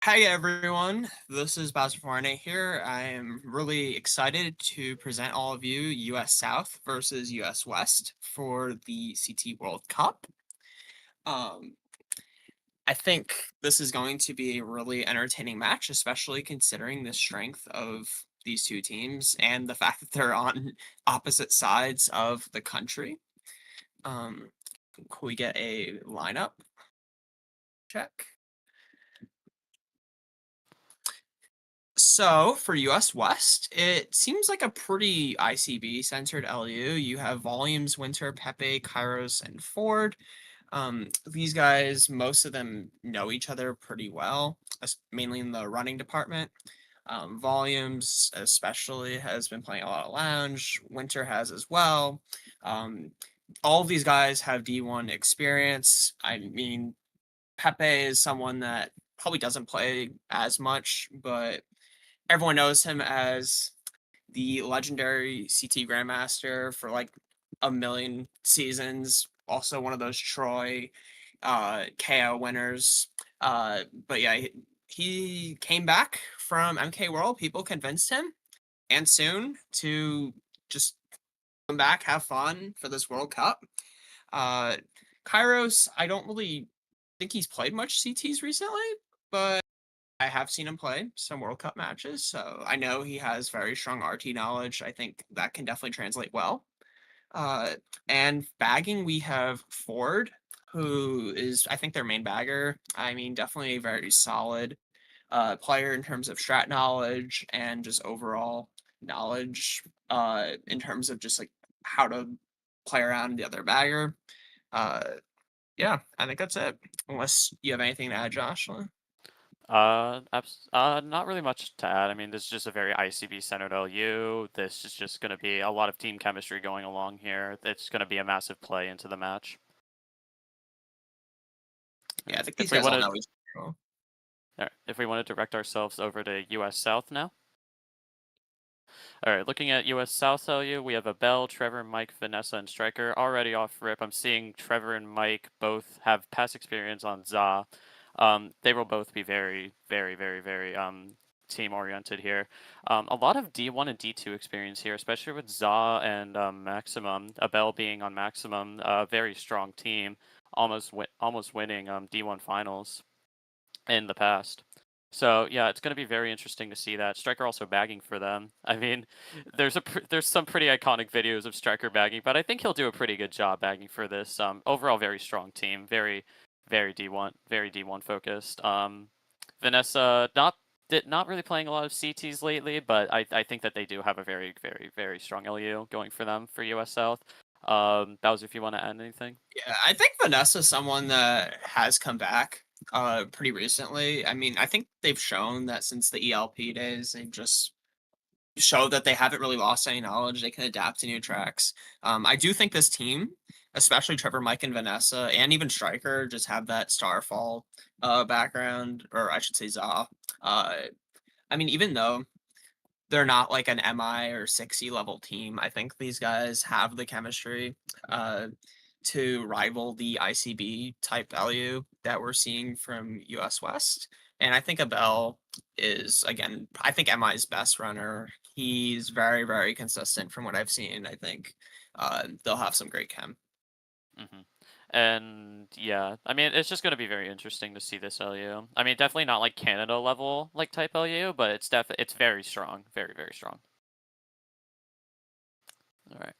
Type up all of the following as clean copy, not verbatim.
Hi everyone, this is Bowser here. I am really excited to present all of you US South versus US West for the CT World Cup. Um, I think this is going to be a really entertaining match, especially considering the strength of these two teams and the fact that they're on opposite sides of the country. Can we get a lineup check? So for US West, it seems like a pretty ICB centered LU. You have Volumes, Winter, Pepe, Kairos, and Ford. These guys, most of them know each other pretty well, mainly in the running department. Volumes, especially, has been playing a lot of lounge. Winter has as well. Um, all of these guys have D1 experience. I mean, Pepe is someone that probably doesn't play as much, but everyone knows him as the legendary CT Grandmaster for like a million seasons. Also one of those Troy KO winners. But yeah, he came back from MK World. People convinced him and soon to just come back, have fun for this World Cup. Uh, Kairos, I don't really think he's played much CTs recently, but I have seen him play some World Cup matches, so I know he has very strong RT knowledge. I think that can definitely translate well. Uh, and bagging, we have Ford, who is, I think, their main bagger. I mean, definitely a very solid player in terms of strat knowledge and just overall knowledge in terms of just like how to play around the other bagger. Uh, yeah, I think that's it. Unless you have anything to add, Joshua. Not really much to add. I mean, this is just a very ICB centered LU. This is just going to be a lot of team chemistry going along here. It's going to be a massive play into the match. Yeah, I think If these we guys all want know each other. if we want to direct ourselves over to US South now. All right, looking at US South LU, we have Abel, Trevor, Mike, Vanessa, and Striker. Already off rip, I'm seeing Trevor and Mike both have past experience on ZA. They will both be very, very, very, very team oriented here. A lot of D1 and D2 experience here, especially with ZA and Maximum. Abel being on Maximum, a very strong team, almost winning D1 finals in the past. So yeah, it's going to be very interesting to see that. Striker also bagging for them. I mean, there's some pretty iconic videos of Striker bagging, but I think he'll do a pretty good job bagging for this. Overall, very strong team, very D1 focused. Vanessa not really playing a lot of CTs lately, but I think that they do have a very strong LU going for them for US South. Bowser, if you want to add anything. Yeah, I think Vanessa's someone that has come back pretty recently. I mean, I think they've shown that since the ELP days, they've just showed that they haven't really lost any knowledge. They can adapt to new tracks. I do think this team, especially Trevor, Mike, and Vanessa, and even Striker, just have that Starfall background, or I should say ZA. I mean, even though they're not like an MI or 6E level team, I think these guys have the chemistry to rival the ICB type value that we're seeing from US West. And I think Abel is, again, I think MI's best runner. He's very consistent from what I've seen. I think they'll have some great chem. hmm And yeah, I mean, it's just going to be very interesting to see this LU. I mean, definitely not like Canada level like type LU, but it's very strong, very strong. All right,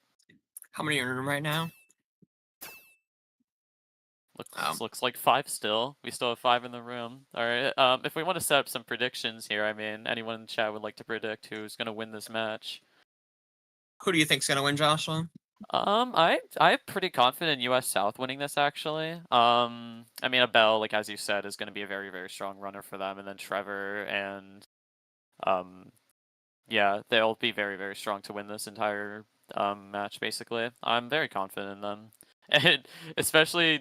How many are in right now? looks like five still. We still have five in the room. All right. If we want to set up some predictions here, I mean, anyone in the chat would like to predict who's going to win this match. Who do you think's gonna win, Joshua? I'm pretty confident in US South winning this actually. I mean Abel, like as you said, is gonna be a very strong runner for them, and then Trevor and um yeah, they'll be very strong to win this entire match basically. I'm very confident in them. And especially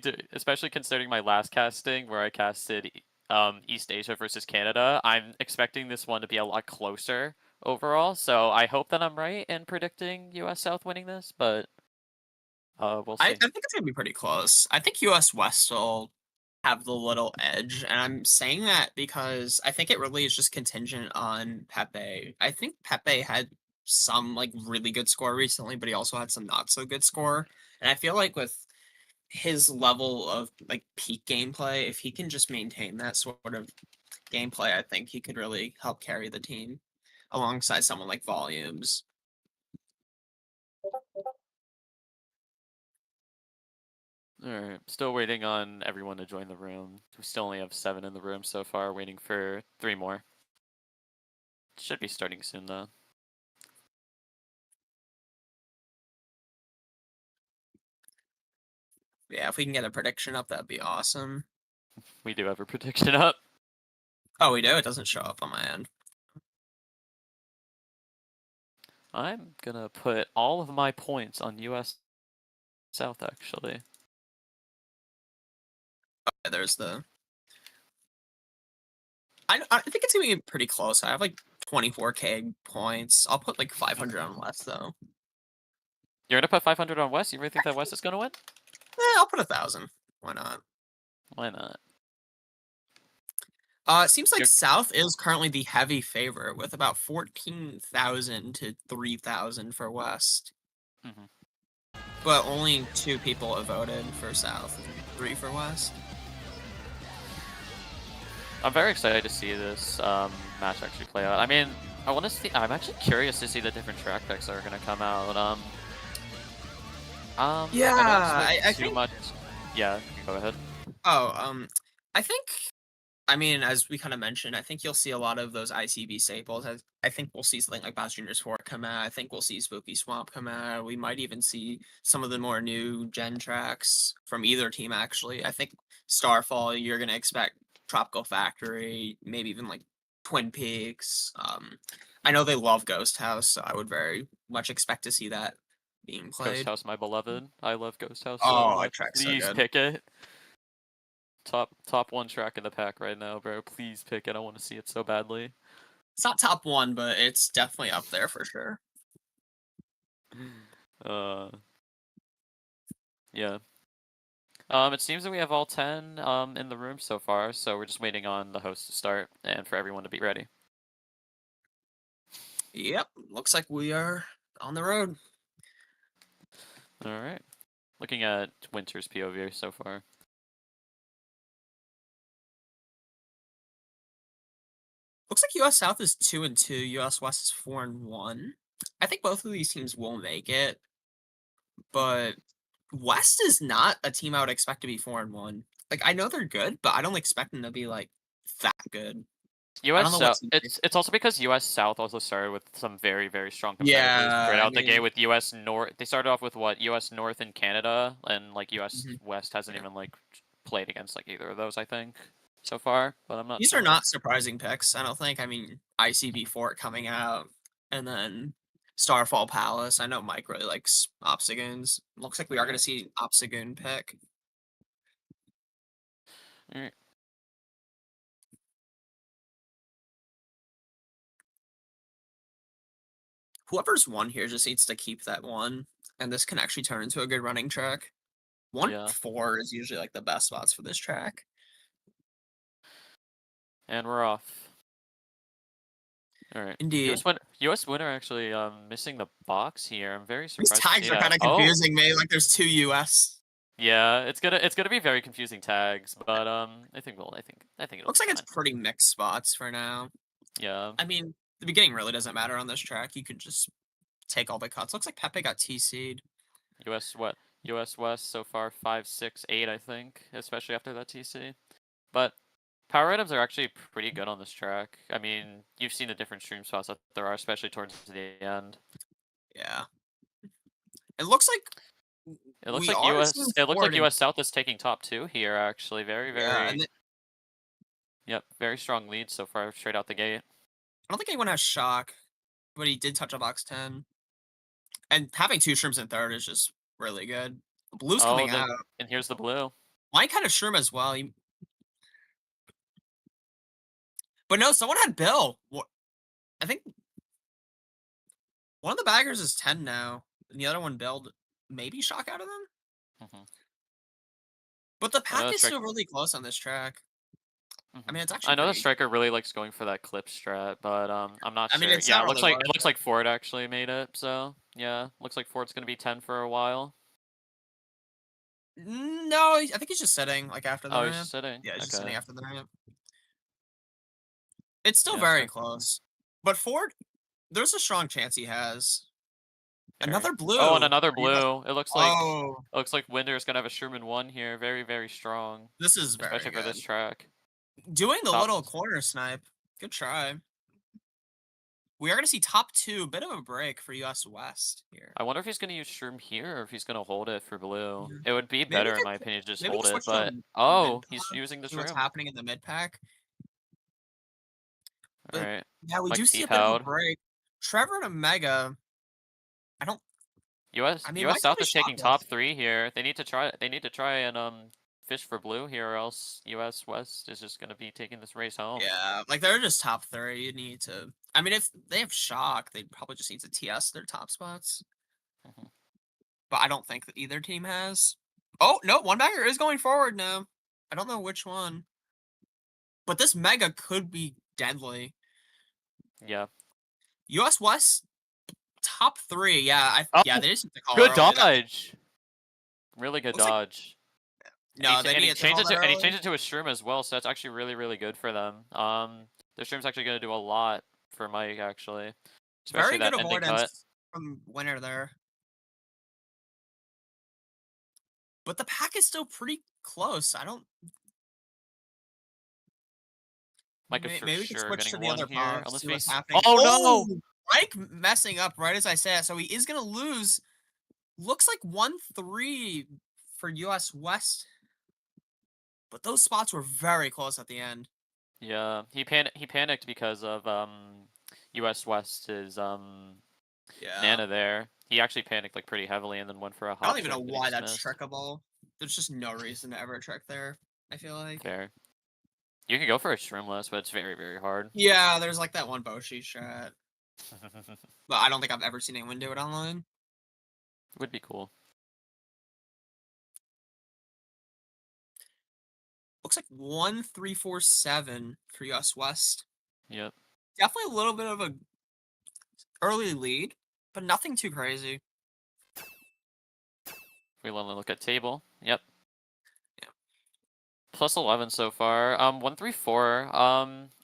considering my last casting where I casted East Asia versus Canada, I'm expecting this one to be a lot closer overall. So I hope that I'm right in predicting US South winning this, but we'll I see. think it's gonna be pretty close. I think US West will have the little edge, and I'm saying that because I think it really is just contingent on Pepe. I think Pepe had some like really good score recently, but he also had some not so good score. And I feel like with his level of like peak gameplay, if he can just maintain that sort of gameplay, I think he could really help carry the team alongside someone like Volumes. Alright, still waiting on everyone to join the room. We still only have 7 in the room so far, waiting for 3 more. Should be starting soon though. Yeah, if we can get a prediction up, that'd be awesome. We do have a prediction up. Oh, we do? It doesn't show up on my end. I'm gonna put all of my points on US South actually. Okay, there's the. I think it's gonna be pretty close. I have like 24K points. I'll put like 500 on West though. You're gonna put 500 on West? You really think that West is gonna win? I'll put 1,000. Why not? Why not? It seems like You're South is currently the heavy favorite with about 14,000 to 3,000 for West. Mhm. But only 2 people have voted for South and 3 for West. I'm very excited to see this match actually play out. I mean, I want to see. I'm actually curious to see the different track picks that are gonna come out. Yeah, I don't expect I too think. much. Yeah, you can go ahead. Oh, I think. I mean, as we kind of mentioned, I think you'll see a lot of those ICB staples. I think we'll see something like Bowser Jr.'s Fork come out. I think we'll see Spooky Swamp come out. We might even see some of the more new gen tracks from either team, actually. I think Starfall, you're going to expect Tropical Factory, maybe even like Twin Peaks. I know they love Ghost House, so I would very much expect to see that being Ghost played. House, my beloved. I love Ghost House so Oh, that much. track's so Please good. pick it. Top one track in the pack right now, bro. Please pick it. I want to see it so badly. It's not top one, but it's definitely up there for sure. Uh, yeah. It seems that we have all 10 in the room so far, so we're just waiting on the host to start and for everyone to be ready. Yep, looks like we are on the road. All right. Looking at Winter's POV so far. Looks like US South is 2-2, US West is 4-1. I think both of these teams will make it, but West is not a team I would expect to be 4-1. Like I know they're good, but I don't expect them to be like that good. I US don't know South. what's. It's also because US South also started with some very strong competitors straight Yeah, I out the gate mean, with US North. They started off with what US North and Canada, and like US mhm. West hasn't even like played against like either of those. I think so far, but I'm not These are sure. not surprising picks. I don't think. I mean, ICB Mhm. Fort coming out, and then Starfall Palace. I know Mike really likes Obstagoons. Looks like we All are going to right. see Obstagoon pick. All right. Whoever's won here just needs to keep that one, and this can actually turn into a good running track. One Yeah. 4 is usually like the best spots for this track. And we're off. All right. Indeed. US winner actually missing the box here. I'm very These surprised to tags see are that. kind of Oh, confusing me. Like there's 2 US. yeah. It's gonna be very confusing tags, but I think it'll be Looks like it's fine. pretty mixed spots for now. Yeah. I mean, the beginning really doesn't matter on this track. You could just take all the cuts. Looks like Pepe got TC'd. US what? US West so far 5, 6, 8, I think, especially after that TC. But power items are actually pretty good on this track. I mean, you've seen the different stream spots that there are, especially towards the end. Yeah. It looks like It looks we like are seeing US. It looks like Ford and US South is taking top 2 here. Actually, yeah, and yep, very strong lead so far, straight out the gate. I don't think anyone has shock, but he did touch a box 10. And having 2 shrooms in third is just really good. Blue's Oh, coming out. and here's the blue. Mike had a shroom as well. But no, someone had Bill. I think one of the baggers is 10 now, and the other one build maybe shock out of them. Mhm. But the I know pack the is strike. still really close on this track. I mean, it's I actually know the pretty. striker really likes going for that clip strat, but I'm not I mean, sure. it's Yeah, not it really looks like worth it. Ford actually made it. So yeah, looks like Ford's gonna be 10 for a while. No, I think he's just sitting like after the Oh, he's just ramp. sitting. Yeah, he's just Okay. sitting after the ramp. It's still Yeah, it's very kind of cool. close. But Ford, there's a strong chance he has Very. another Oh, and blue another for US. blue. Oh, It looks like Winder's gonna have a Sherman 1 here. Very, very strong, this is very especially for this good. track. Doing the Top. little corner snipe. Good try. We are going to see top two. Bit of a break for US West here. I wonder if he's gonna use Shroom here or if he's gonna hold it for blue. Yeah. It would be Maybe we better in could my opinion to just maybe we hold could it, switch to but a mid oh, he's pack. using the See what's Shroom. happening in the mid pack. All But right, yeah, we do Mike's see a bit of a depowed. break. Trevor and Omega. I don't. I mean, US Mike's gonna South be is taking top shockless. 3 here. They need to try and fish for blue here, or else US West is just gonna be taking this race home. Yeah, like they're just top three. You need to. I mean, if they have shock, they probably just need to TS their top spots. Mhm. But I don't think that either team has. Oh no, one bagger is going forward now. I don't know which one, but this mega could be deadly. Yeah. US West top three. Yeah, Oh, they just need to call good early. That dodge. Really good looks like dodge. no, they need to call that And he early. changed it to a Shroom as well, so that's actually really, really good for them. The Shroom's actually gonna do a lot for Mike actually, especially Very good that ending cut. avoidance from winner there. But the pack is still pretty close. I don't. Mike is for Maybe we could sure switch getting to the one other here, pod to unless see what's he's. happening. Oh Oh, no! Mike messing up right as I say it. So he is gonna lose. Looks like 1-3 for US West. But those spots were very close at the end. Yeah, he panicked because of US West is Yeah. Nana there. He actually panicked like pretty heavily and then went for a I don't hop even know trick that he why just that's missed. trickable. There's just no reason to ever trick there, I feel like. Fair. You could go for a Shroomless, but it's very, very hard. Yeah, there's like that one Boshi strat. But I don't think I've ever seen anyone do it online. Would be cool. Looks like 1-3-4-7 for US West. Yep. Definitely a little bit of a early lead, but nothing too crazy. We only look at table. Yep. Yeah. Plus 11 so far. 134.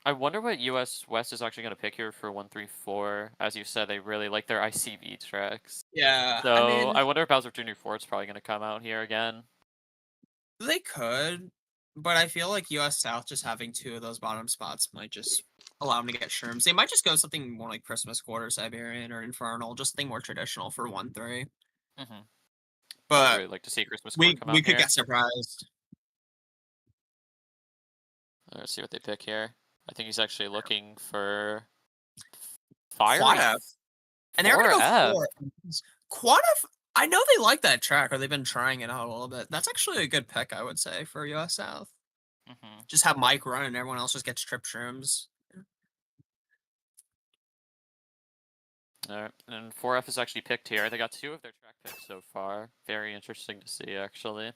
I wonder what US West is actually gonna pick here for 134. As you said, they really like their ICV tracks. Yeah, I So mean, I wonder if Bowser Jr. Ford's probably gonna come out here again. they could, but I feel like US South just having two of those bottom spots might just allow them to get shrooms. They might just go something more like Christmas Quarter, Siberian, or Infernal, just something more traditional for 1-3. I would But really like to see Christmas Court come we out could here. get surprised. Let's see what they pick here. I think he's actually looking for Fiery Quad F. And they're gonna go 4F. for it. Quad F, I know they like that track, or they've been trying it out a little bit. That's actually a good pick, I would say, for US South. Just have Mike run and everyone else just gets trip shrooms. Alright, and 4F is actually picked here. They got 2 of their track picks so far. Very interesting to see, actually.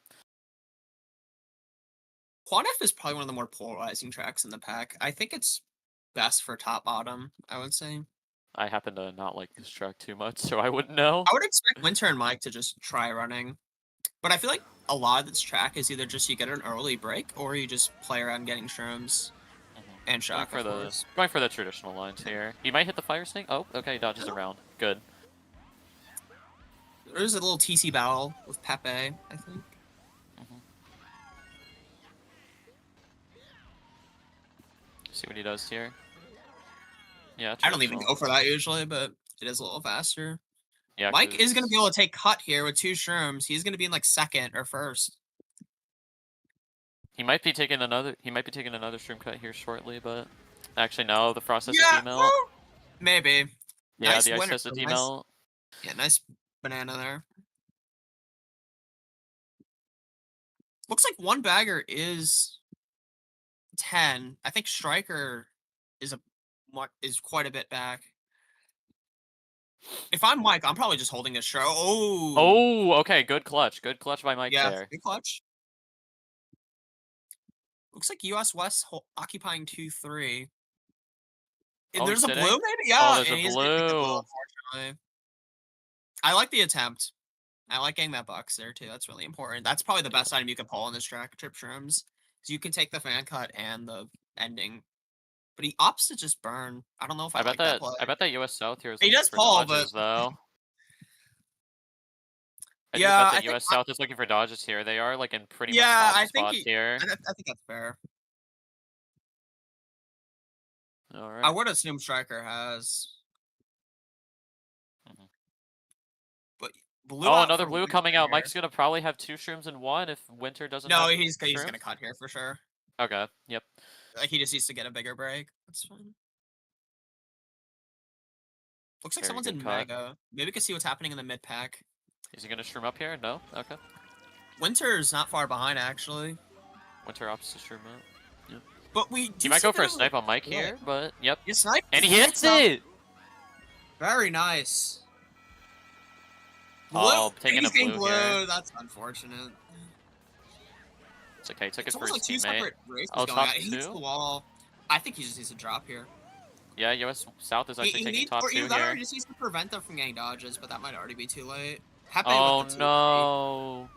Quad F is probably one of the more polarizing tracks in the pack. I think it's best for top bottom, I would say. I happen to not like this track too much, so I wouldn't know. I would expect Winter and Mike to just try running. But I feel like a lot of this track is either just you get an early break or you just play around getting shrooms and shock, of course. Going for the traditional lines here. He might hit the fire snake. Oh, okay, he dodges around. Good. There's a little TC battle with Pepe, I think. See what he does here. Yeah, I don't even traditional. go for that usually, but it is a little faster. Yeah, Mike is going to 'cause be able to take cut here with 2 shrooms. He's going to be in like second or first. he might be taking another shroom cut here shortly, but actually no, the frost has a Yeah, demelt. well, maybe. Yeah, Nice the ice winner. has a Nice, demelt. yeah, nice banana there. Looks like one bagger is 10. I think Striker is quite a bit back. If I'm Mike, I'm probably just holding this show. Oh, Oh, okay, good clutch. Good clutch by Mike yeah, there. good clutch. Looks like US West occupying 2-3. Oh, he's There's a blue, sitting? maybe? Oh, Yeah, there's and a he's gonna take the blue, blue. unfortunately. I like the attempt. I like getting that box there, too. That's really important. That's probably the best item you can pull on this track, Trip Shrooms. So you can take the fan cut and the ending. But he opts to just burn. I don't know if I like that play. I bet that US South here is He looking does for pull, but dodges, though. I do bet yeah, that US South is looking for dodges here. They are, like, in pretty much yeah, bottom I think spots he. here. I think that's fair. I Alright. would assume Striker has, Mhm. but blue Oh, out another for blue Winter coming out. here. Mike's gonna probably have 2 shrooms in 1 if Winter doesn't No, have he's gonna shrooms. cut here for sure. Okay, yep. Like he just needs to get a bigger break. That's fine. Looks like Very someone's good in cut. Mega. Maybe we can see what's happening in the mid pack. Is he gonna shroom up here? No? Okay. Winter's not far behind actually, Winter opts to shroom up. Yep. but we He do might see a go bit for a of a snipe on Mike split. here, but yep. Your snipe And he hits up. it! Very nice. Blue. Oh, taking He's a getting blue blue. here. That's unfortunate. It's okay, he took It's his almost like first two teammate. separate races Oh, going on. top He hits the 2? wall. I think he just needs to drop here. Yeah, US South is actually He taking needs, top or 2 either that or here. he just needs to prevent them from getting dodges, but that might already be too late. Pepe Oh with the 2-3. no!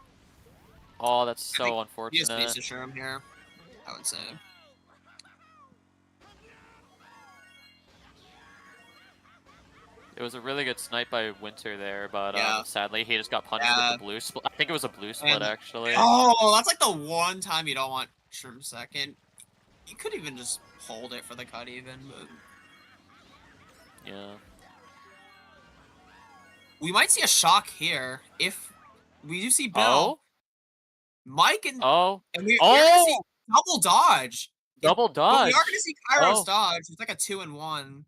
Oh, that's I think so he just needs unfortunate. to show him here, I would say. It was a really good snipe by Winter there, but Yeah. sadly he just got punished with the blue split. I think it was a blue split And actually. oh, that's like the one time you don't want Shroom second. You could even just hold it for the cut even, but Yeah. we might see a shock here if we do see Bill, Oh? Mike, and Oh? we're gonna see Oh! double dodge. Double But we dodge! are gonna see Kairos Oh. dodge. It's like a 2-1.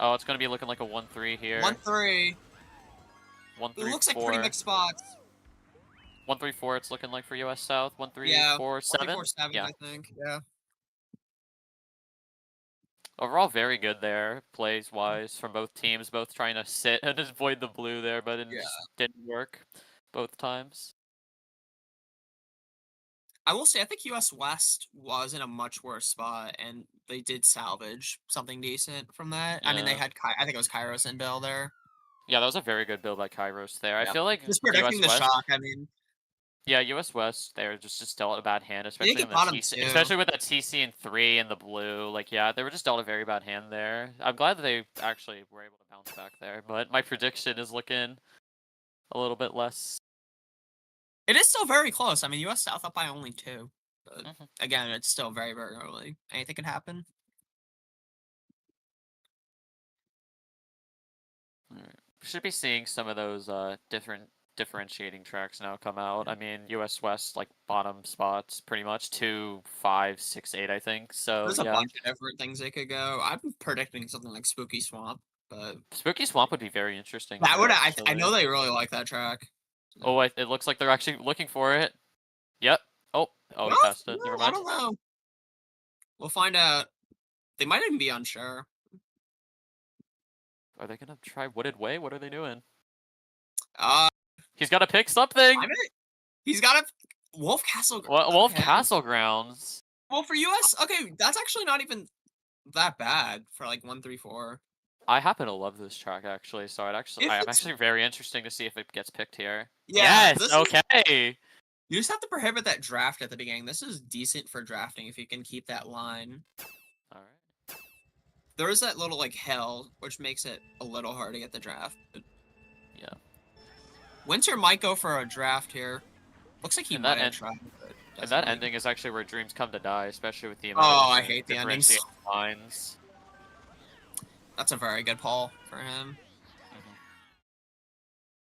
Oh, it's gonna be looking like a 1-3 here. 1-3. 1-3-4. It looks like pretty mixed spots. 1-3-4 it's looking like for US South. 1-3-4-7? Yeah, 1-3-4-7, Yeah. I think. Yeah. Overall, very good there, plays-wise, from both teams. Both trying to sit and avoid the blue there, but it Yeah. just didn't work both times. I will say, I think US West was in a much worse spot, and they did salvage something decent from that. I mean, they Yeah. had I think it was Kairos and Bill there. Yeah, that was a very good build by Kairos there. I Yeah. feel like Just predicting US the West. shock. I mean, Yeah, US West, they're just dealt a bad hand, they especially get in the bottom TC, two. especially with that TC and 3 and the blue. Like, yeah, they were just dealt a very bad hand there. I'm glad that they actually were able to bounce back there, but my prediction is looking a little bit less. It is still very close. I mean, US South up by only 2. But Mhm. again, it's still very, very early. Anything could happen. Alright. We should be seeing some of those differentiating tracks now come out. I mean, US West, like, bottom spots, pretty much, 2, 5, 6, 8, I think, so, There's a yeah. bunch of different things they could go. I'm predicting something like Spooky Swamp, but Spooky Swamp would be very interesting that here, would I actually. know they really like that track. Oh, it looks like they're actually looking for it. Yep. Oh, he Well, passed it. Never no, I mind. don't know. We'll find out. They might even be unsure. Are they gonna try Wooded Way? What are they doing? Uh, He's got to pick something. he's got a Wolf Castle. Wolf Okay. Castle Grounds. Well, for US, okay, that's actually not even that bad for like 1-3-4. I happen to love this track actually, so I'm If actually very interesting to see if it gets picked here. Yeah, Yes. Okay. You just have to prohibit that draft at the beginning. This is decent for drafting if you can keep that line. All right. There is that little like hill, which makes it a little hard to get the draft. But Yeah. Winter might go for a draft here. Looks like he And might that have tried. But And doesn't that really- ending is actually where dreams come to die, especially with the amount Oh, of I hate the endings. differentiating lines. That's a very good pull for him.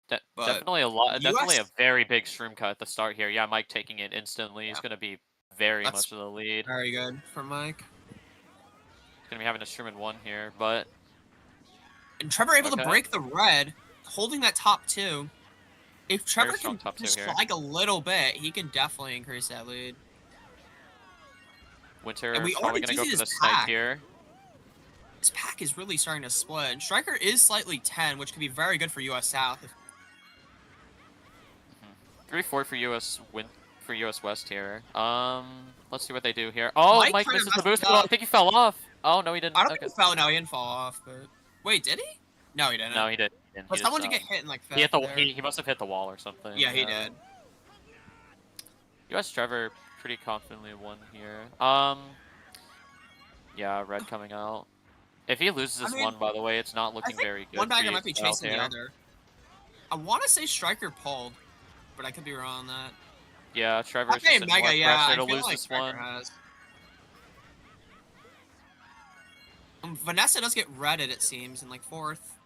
But Definitely definitely a US very big shroom cut at the start here. Yeah, Mike taking it instantly. He's Yeah. gonna be very That's much in the lead. very good for Mike. He's gonna be having a shroom in 1 here, but And Trevor able to Okay. break the red, holding that top 2. If Trevor strong can top 2 just here. flag a little bit, he can definitely increase that lead. Winter And we probably already gonna do go see for the this snipe pack. here. This pack is really starting to split. And Striker is slightly 10, which could be very good for US South. 3-4 for US for US West here. Let's see what they do here. Oh, Mike Mike kind of misses the messed boost. it Oh, I up. think he fell off. Oh, no, he I didn't. don't think Okay. he fell. No, he didn't fall off. But wait, did he? No, he didn't. No, he didn't. He didn't. But He just, someone did get hit in like he hit fifth the, there. he must have hit the wall or something. Yeah, he did. US Trevor pretty confidently won here. Yeah, red coming out. If he loses I this mean, one, by the way, it's not I looking think very one good for bagger you might be out chasing the here. other. I want to say Striker pulled, but I could be wrong on that. Yeah, Trevor's Okay, just in more Mega, yeah, pressure I to feel lose like this Striker one. has. Vanessa does get redded, it seems, in like fourth.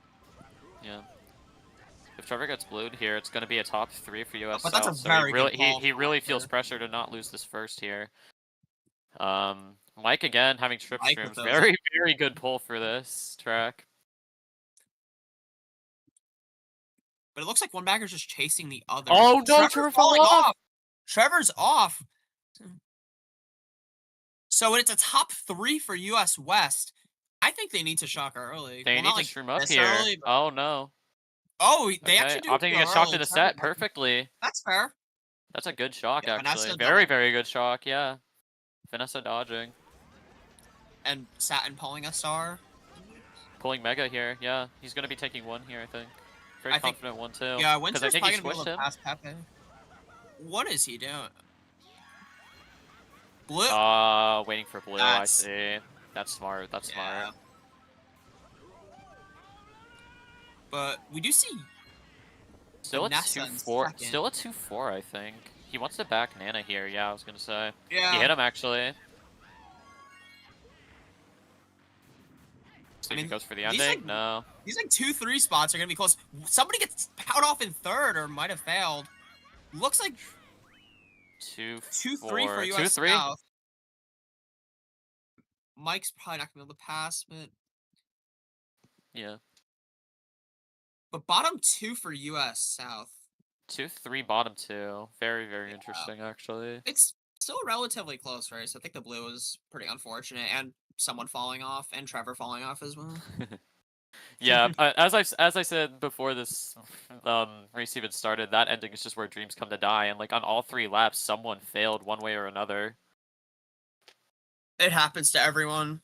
Yeah. If Trevor gets blued here, it's going to be a top 3 for US But that's a South. So very good ball he really for feels pressure to not lose this first here. Mike again having trip Mike with streams. those. Very, very good pull for this track. But it looks like one bagger's just chasing the other. Oh no, Trevor's Trevor falling fell off! Trevor's off. So it's a top 3 for US West. I think they need to shock early. They Well, need not to like stream up this here. early, but... Oh no. Oh, they Okay, actually do opting to go get shocked early. in the Trevor set perfectly. That's fair. That's a good shock, Yeah, actually. Vanessa Very, double. very good shock, yeah. Vanessa dodging. And Satin pulling a star. Pulling Mega here, yeah. He's going to be taking one here, I think. Very confident one, too. Yeah, Because I Winter's think probably he going to be able squished to him. pass Pepe. What is he doing? Blue? Waiting for blue, I see. That's smart, that's smart. But we do see Still a Vanessa 2-4, still a 2-4, I think. He wants to back Nana here, yeah, I was going to say. Yeah. He hit him, actually. See if he goes for the ending. Like, no. These like 2-3 spots are gonna be close. Somebody gets powered off in third or might have failed. Looks like 2-3 for US South. Mike's probably not gonna be able to pass, but yeah. But bottom 2 for US South. 2-3 bottom 2. Very, very interesting, actually. It's still a relatively close race. I think the blue was pretty unfortunate, and someone falling off, and Trevor falling off as well. Yeah, as I said before this race even started, that ending is just where dreams come to die, and like on all 3 laps, someone failed one way or another. It happens to everyone.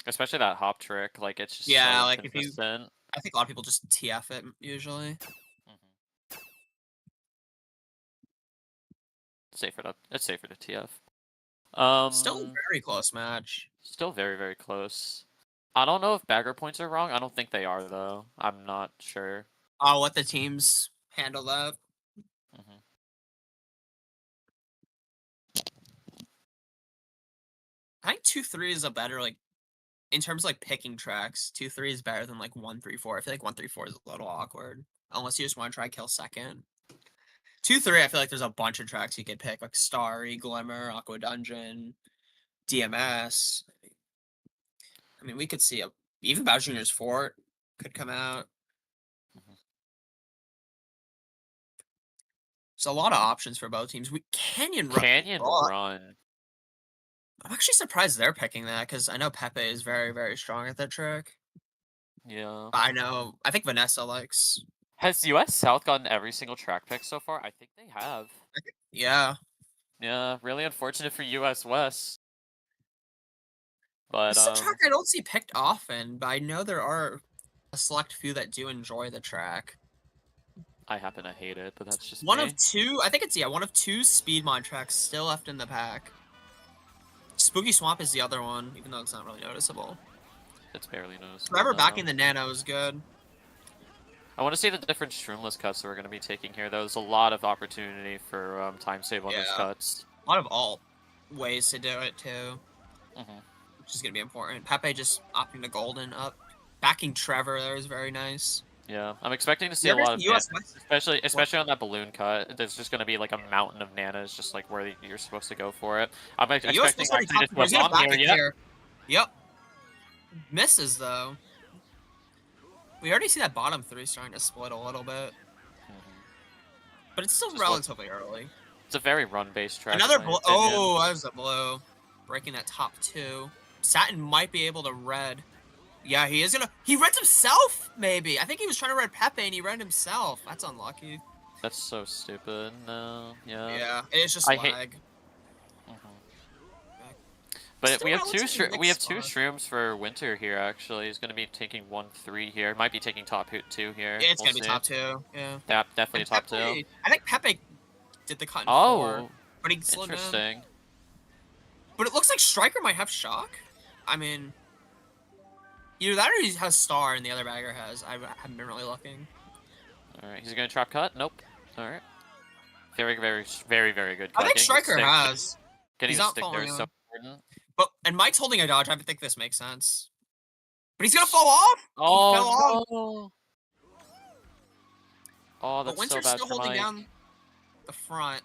Especially that hop trick, like it's just yeah, so like consistent. if you, I think a lot of people just TF it usually. It's safer to TF. Still a very close match. Still very, very close. I don't know if bagger points are wrong. I don't think they are, though. I'm not sure. I'll let the teams handle that. I think 2-3 is a better, like, in terms of, like, picking tracks, 2-3 is better than, like, 1-3-4. I feel like 1-3-4 is a little awkward. Unless you just want to try kill second. 2-3, I feel like there's a bunch of tracks you could pick, like Starry, Glimmer, Aqua Dungeon, DMS. I mean, we could see even Bowser Jr.'s Fort could come out. So a lot of options for both teams. Canyon Run. I'm actually surprised they're picking that because I know Pepe is very, very strong at that track. Yeah. I think Vanessa likes. Has US South gotten every single track pick so far? I think they have. Yeah. Yeah, really unfortunate for US West. But It's a track I don't see picked often, but I know there are a select few that do enjoy the track. I happen to hate it, but that's just one of 2. I think it's one of 2 Speedmon tracks still left in the pack. Spooky Swamp is the other one, even though it's not really noticeable. It's barely noticeable. Forever backing the Nano is good. I want to see the different Shroomless cuts that we're going to be taking here. There's a lot of opportunity for time save on those cuts. A lot of alt ways to do it, too. Which is going to be important. Pepe just opting to Golden up. Backing Trevor there is very nice. Yeah, I'm expecting to see a lot of nanas, especially on that balloon cut. There's just going to be like a mountain of nanas, just like where you're supposed to go for it. I'm expecting to bomb here. Yep. Misses, though. We already see that bottom 3 starting to split a little bit. But it's still just relatively early. It's a very run-based track. Another blue. Oh, that was a blue. Breaking that top 2. Satin might be able to red. Yeah, he is gonna. He reds himself, maybe. I think he was trying to red Pepe and he red himself. That's unlucky. That's so stupid. No, yeah. Yeah, it's just I hate. lag. Mhm. But Still we have relatively we have mixed two spot. shrooms for Winter here. Actually, he's gonna be taking 1-3 here. Might be taking top 2 here. Yeah, it's We'll gonna be see. top two. Yeah, Yeah, definitely and top 2. Pepe. I think Pepe did the cut in 4, Oh, but he slowed down. interesting. But it looks like Striker might have shock. I mean, either that or he has star and the other bagger has. I haven't been really looking. All right, he's gonna trap cut. Nope. All right. Very, very, very, very good I cut. think Striker has. Getting He's the not stick there falling is so on. important. But and Mike's holding a dodge. I think this makes sense. But he's gonna fall off. He fell off. Oh no! Oh, But that's so Winter's bad still for holding Mike. down the front.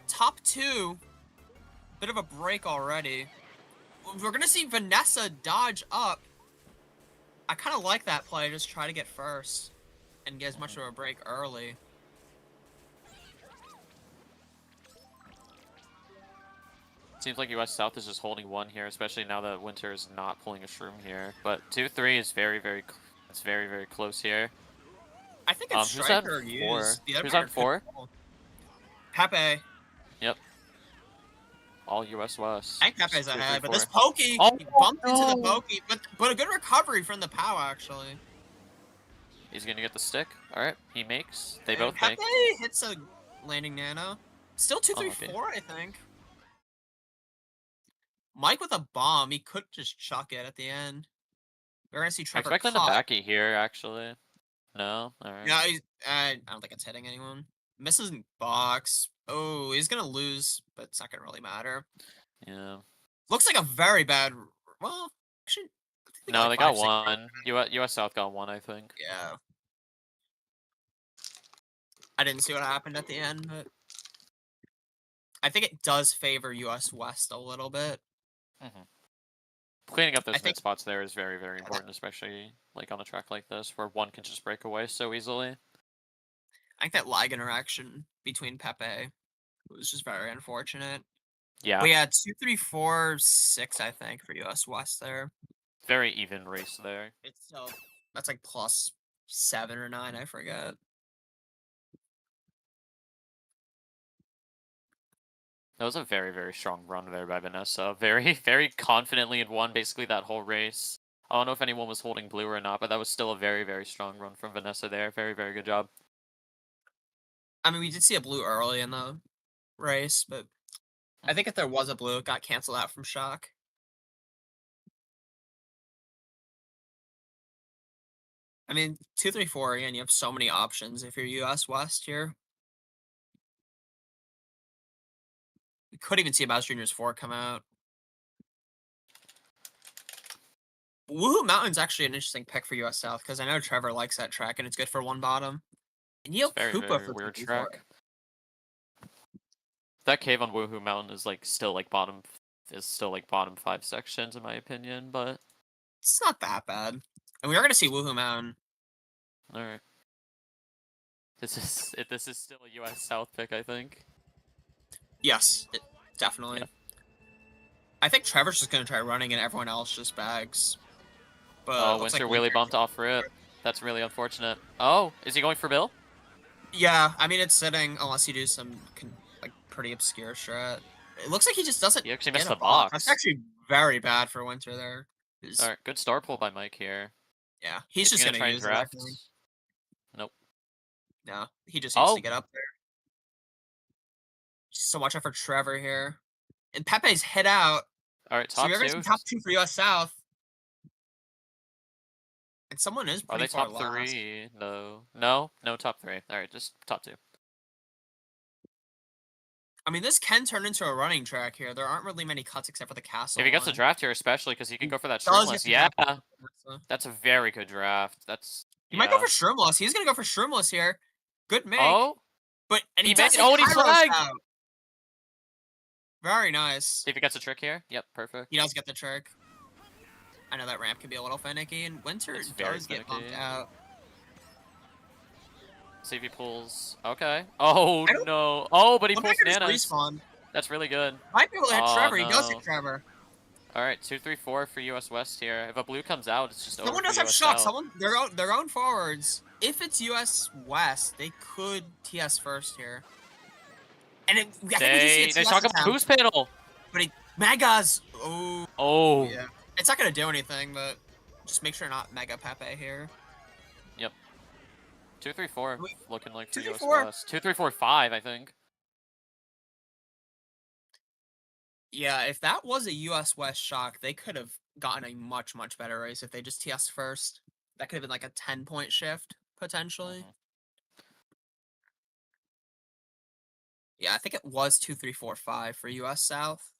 Top 2. Bit of a break already. We're gonna see Vanessa dodge up. I kind of like that play. Just try to get first and get as much of a break early. Seems like US South is just holding 1 here, especially now that Winter is not pulling a shroom here. But 2-3 is very, it's very, very close here. I think it's Who's on Striker 4? used. The other Who's on bagger 4? Pepe. Yep. All US West. I think Pepe's ahead, but this 4. pokey, Oh, he bumped into the no. pokey, but a good recovery from the POW, actually. He's gonna get the stick. Alright, he makes. They And both Pepe make. hits a landing nano. Still 2-3-4, I think. Mike with a bomb, he could just chuck it at the end. We're gonna see I Trevor expect them to cut. backy here, actually. No? Alright. Yeah, I don't think it's hitting anyone. Misses in box. Oh, he's gonna lose, but it's not gonna really matter. Yeah. Looks like a very bad. Well, actually, I think No, like they got 5-6. 1. US South got 1, I think. Yeah. I didn't see what happened at the end, but I think it does favor US West a little bit. Mm-hmm. Cleaning up I those mid think spots there is very, very important, especially like on a track like this where 1 can just break away so easily. I think that lag interaction between Pepe was just very unfortunate. Yeah. But yeah, 2-3-4-6, I think, for US West there. Very even race there. It's so that's like +7 or 9, I forget. That was a very, very strong run there by Vanessa. Very, very confidently had won basically that whole race. I don't know if anyone was holding blue or not, but that was still a very, very strong run from Vanessa there. Very, very good job. I mean, we did see a blue early in the race, but I think if there was a blue, it got canceled out from shock. I mean, 2-3-4, again, you have so many options if you're US West here. We could even see a Mouse Juniors 4 come out. Woohoo Mountain's actually an interesting pick for US South because I know Trevor likes that track and it's good for 1 bottom. And Yale Very, Koopa very for weird 2-3-4. track. That cave on Woohoo Mountain is like still like bottom 5 sections in my opinion, but It's not that bad. And we are going to see Woohoo Mountain. all right. This is still a US South pick, I think. Yes, definitely. Yeah. I think Trevor's just going to try running and everyone else just bags. But Oh, Winter wheelie bumped off rip. That's really unfortunate. Oh, is he going for Bill? Yeah, I mean, it's sitting unless you do some like pretty obscure strat. It looks like he just doesn't He actually get missed a the box. That's actually very bad for Winter there. All right, good star pull by Mike here. Yeah, he's Is just he going to try and use it, I draft? think. Nope. No, he just needs Oh, to get up there. So watch out for Trevor here. And Pepe's hit out. all right, So top you're going to 2. see top 2 for US South. And someone is Are pretty they far top last. 3? No. No, top 3. All right, just top 2. I mean, this can turn into a running track here. There aren't really many cuts except for the castle. If he gets the one. draft here, especially because he can go for that Does shroomless. get the Yeah, draft. that's a very good draft. That's He might go for Shroomless. He's going to go for Shroomless here. Good make. Oh, And he he does made. take Oh, and he Kairos flagged. out. Very nice. See if he gets a trick here. Yep, perfect. He does get the trick. I know that ramp can be a little finicky, and Winter does get bumped out. See if he pulls. Okay. Oh no. Oh, but he pulls Nanas. Respawn. That's really good. Might be able to hit Trevor. No. He does hit Trevor. All right, 2-3-4 for US West here. If a blue comes out, it's just over Someone for does have US shock. South. Someone their own forwards. If it's US West, they could TS first here. And I think we do see a They TS talk about attempt, boost panel. but Megas. Oh Oh, yeah, it's not gonna do anything, but just make sure not Mega Pepe here. yep. 2-3-4 Wait, looking like for two, three, US four. West. 2-3-4-5, I think. Yeah, if that was a US West shock, they could have gotten a much better race if they just TS first. That could have been like a 10-point shift potentially. Mhm. Yeah, I think it was 2-3-4-5 for US South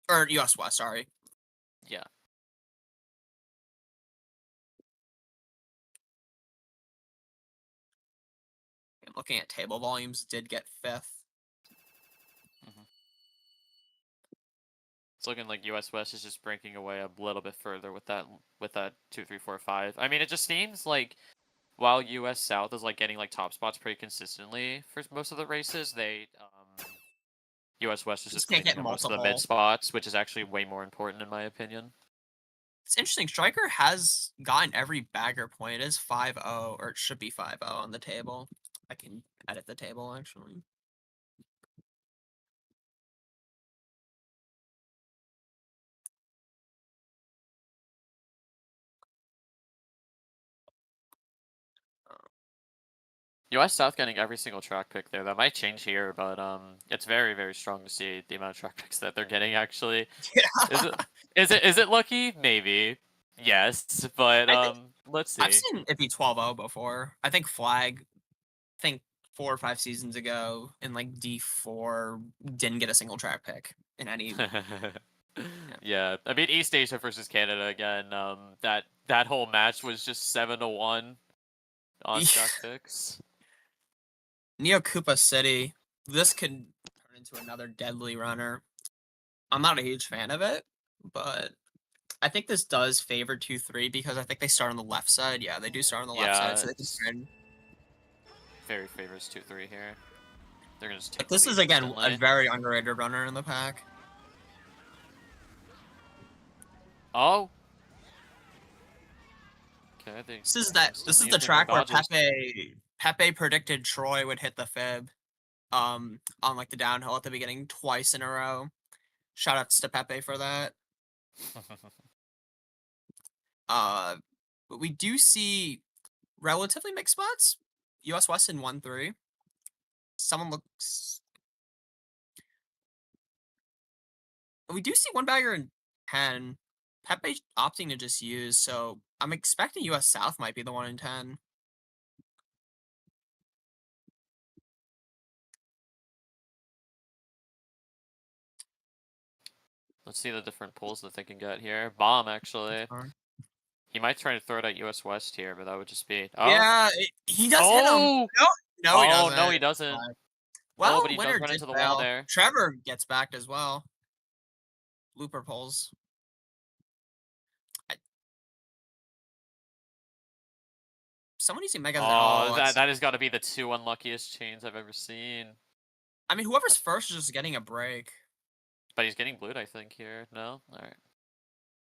or US West. Sorry. Yeah. I'm looking at table volumes. Did get fifth. Mhm. It's looking like US West is just breaking away a little bit further with that 2-3-4-5. I mean, it just seems like while US South is like getting like top spots pretty consistently for most of the races, US West is just Just can't cleaning get up most of the mid multiple. spots, which is actually way more important in my opinion. It's interesting. Striker has gotten every bagger point. It is 5-0, or it should be 5-0 on the table. I can edit the table actually. US South getting every single track pick there. That might change here, but it's very, very strong to see the amount of track picks that they're getting actually. Is it Yeah. is it lucky? Maybe. Yes, but I think let's I've see. seen it be 12-0 before. I think Flag, I think 4 or 5 seasons ago in like D4 didn't get a single track pick in any. Yeah. Yeah, I mean East Asia versus Canada again. That whole match was just 7-1 on track picks. Neo Koopa City. This could turn into another deadly runner. I'm not a huge fan of it, but I think this does favor 2-3 because I think they start on the left side. Yeah, they do start on the left side, Yeah, so they can it's turn. very favors 2-3 here. They're gonna just But take the this is lead again a instantly. very underrated runner in the pack. Oh. Okay, they This is instantly the using their track where dodges. Pepe predicted Troy would hit the fib on like the downhill at the beginning twice in a row. Shout outs to Pepe for that. Uh but we do see relatively mixed spots. US West in 1-3. Someone looks We do see one bagger in 10. Pepe opting to just use, so I'm expecting US South might be the one in 10. Let's see the different pulls that they can get here. Bomb, That's actually. fine. He might try to throw it at US West here, but that would just be... Oh! Yeah, he does hit him. Oh! No, no, he Oh, no, doesn't. he doesn't. Fine. Oh, but Well, he does winner run did into the wall fail. there. Trevor gets backed as well. Looper pulls. I, someone using Mega. Oh, Oh, that has got to be the two unluckiest chains I've ever seen. I mean, whoever's first is just getting a break. But he's getting blued, I think, here. No? Alright.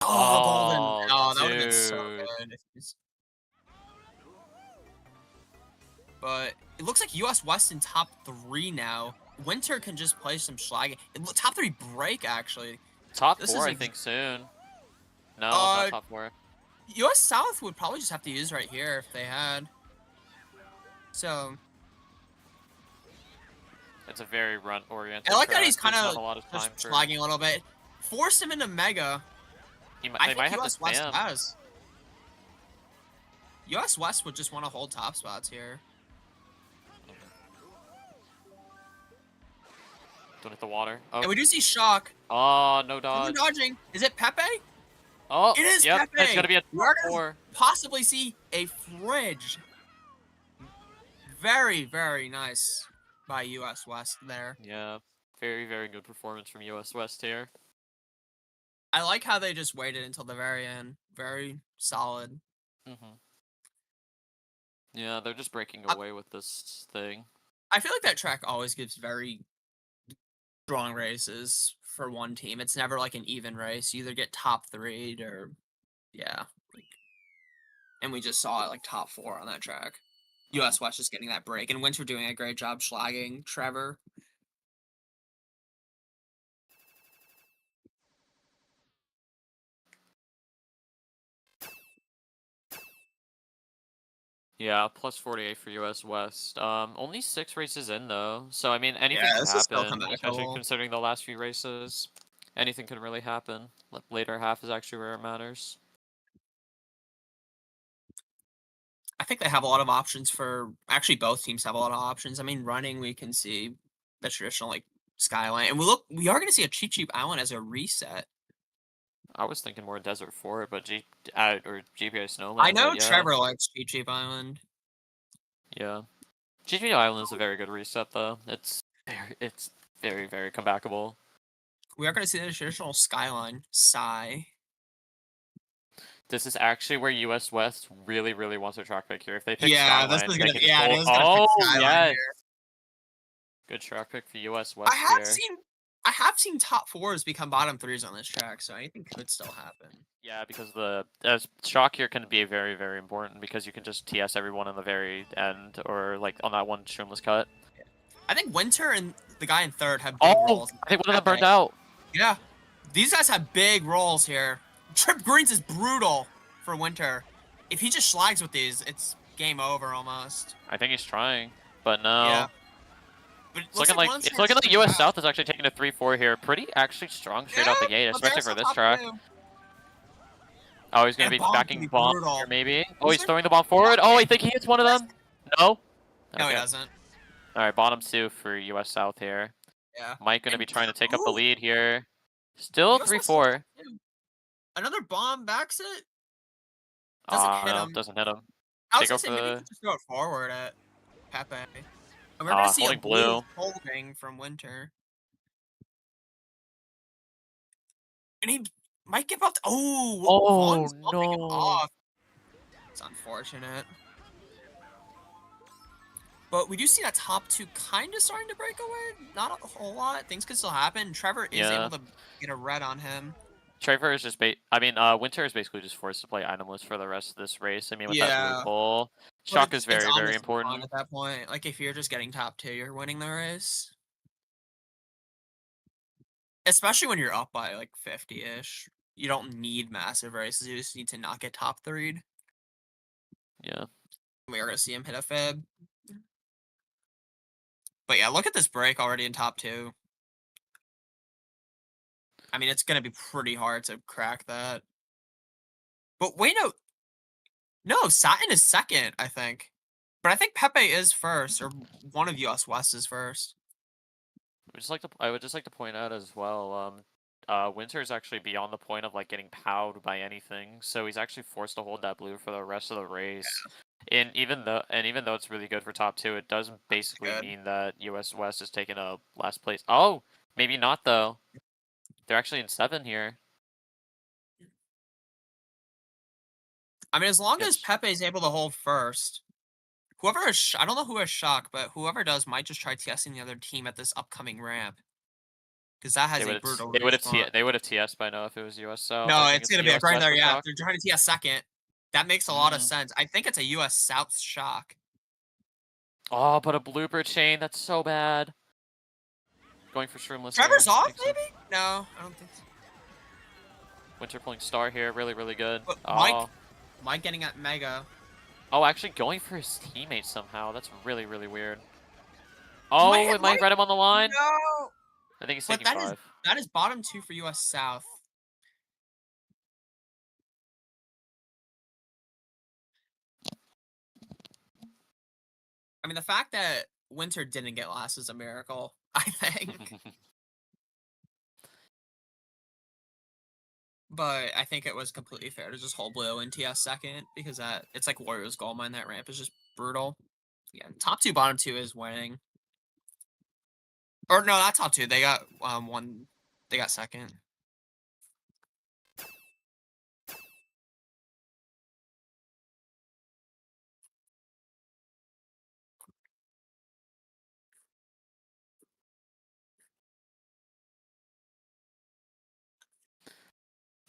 Oh, golden. Oh, Oh, that would have been so dude. good. But it looks like US West in top 3 now. Winter can just play some Schlag. Top 3 break, actually. Top This 4, is I think, soon. No, not top 4. US South would probably just have to use right here if they had. So It's a very run-oriented I like track. that he's kind There's of not a lot of time just for... slagging a little bit. Force him into Mega. They I might think have to US West spam. has. US West would just want to hold top spots here. Don't hit the water. Oh, And we do see Shock. oh no Someone dodge. dodging. Is it Pepe? Oh, It is yep, Pepe. it's gonna be a We're top gonna 4. possibly see a fridge. Very nice by US West there. Yeah, very, very good performance from US West here. I like how they just waited until the very end. Very solid. Mm-hmm. Yeah, they're just breaking I, away with this thing. I feel like that track always gives very strong races for one team. It's never like an even race. You either get top 3 or yeah. And we just saw it like top 4 on that track. Oh. US West just getting that break, and Winter doing a great job schlagging Trevor. Yeah, plus 48 for US West. Only 6 races in though, so I mean Yeah, anything could this is still happen, especially comebackable. considering the last few races. Anything could really happen. Later half is actually where it matters. I think they have a lot of options for actually both teams have a lot of options. I mean, running we can see the traditional like skyline, and we are going to see a Cheap Cheap Island as a reset. I was thinking more Desert Fort, but or GPI I Snowland, but know yeah, Trevor likes Cheap Cheap Island. yeah. GPI Island is a very good reset though. It's very very comebackable. We are going to see the traditional skyline. Sigh. This is actually where US West really really wants a track pick here. If they pick Yeah, this Skyline, is they gonna. can just Yeah, it hold. is gonna pick Oh skyline yes, here. good track pick for US I West have here. seen. I have seen top 4s become bottom 3s on this track, so anything could still happen. Yeah, because the shock here can be very, very important because you can just TS everyone in the very end or like on that one streamless cut. I think Winter and the guy in third have big Oh, rolls. I think one of them Pepe. burned out. Yeah, these guys have big rolls here. Trip Greens is brutal for Winter. If he just slags with these, it's game over almost. I think he's trying, but Yeah, no. but it looks like one It's star's looking like coming US back. South is actually taking a 3-4 here. Pretty actually strong straight Yeah, out the gate, but they're especially for still this top track. 2. Oh, he's gonna And be Bomb's gonna backing be bomb here brutal. maybe. Oh, Is he's there? throwing the bomb forward. Oh, I think he hits one of them. No. No, he Okay. doesn't. All right, bottom 2 for US South here. Yeah. Mike gonna be And trying to take up the ooh, lead here. Still US West still top 3-4. 2. Another bomb backs it. Doesn't hit No, him. doesn't hit him. I was Take gonna over say maybe he the could just throw it forward at Pepe. And we're gonna see a holding blue blue. holding from Winter. And he might give up. Oh, Oh Vaughn's bumping him no. off. It's unfortunate. But we do see that top 2 kind of starting to break away. Not a whole lot. Things could still happen. Trevor is Yeah. able to get a red on him. Trevor is just Winter is basically just forced to play itemless for the rest of this race. I mean, with that blue Yeah. pole, But shock is it's very, very honestly fine important. at that point. Like, if you're just getting top 2, you're winning the race. Especially when you're up by, like, 50-ish. You don't need massive races. You just need to not get top 3'd. Yeah. We are going to see him hit a fib. But yeah, look at this break already in top 2. I mean, it's going to be pretty hard to crack that. But wait, no. No, Satin is second, I think. But I think Pepe is first, or one of US West is first. I would just like to point out as well, Winter is actually beyond the point of like getting powed by anything, so he's actually forced to hold that blue for the rest of the race. Even though it's really good for top 2, it does basically Good. mean that US West is taking a last place. Oh, maybe not though. They're actually in 7 here. I mean, as long as Against Pepe is able to hold first, whoever is, I don't know who has shock, but whoever does might just try TSing the other team at this upcoming ramp. Because that has a brutal respawn. they would have TS by now if it was US South. No, I think it's it's going a to be like US right West there. for Yeah, if shock. they're trying to TS second. That makes a lot of sense. I think it's a US South shock. Oh, but a blooper chain, that's so bad. Going for Shroomless Trevor's here. off, Makes sense. maybe? No, I don't think so. Winter pulling Star here, really, really good. But Oh. Mike getting at Mega. Oh, actually going for his teammate somehow. That's really, really weird. He might Oh, hit it might Mike. read him on the line. No. I think he's But taking 5. that is bottom 2 for US South. I mean, the fact that Winter didn't get last is a miracle, I think. But I think it was completely fair to just hold blue and TS second because it's like Warriors gold mine. That ramp is just brutal. Yeah, top 2, bottom 2 is winning. Or no, not top 2. They got one. They got second.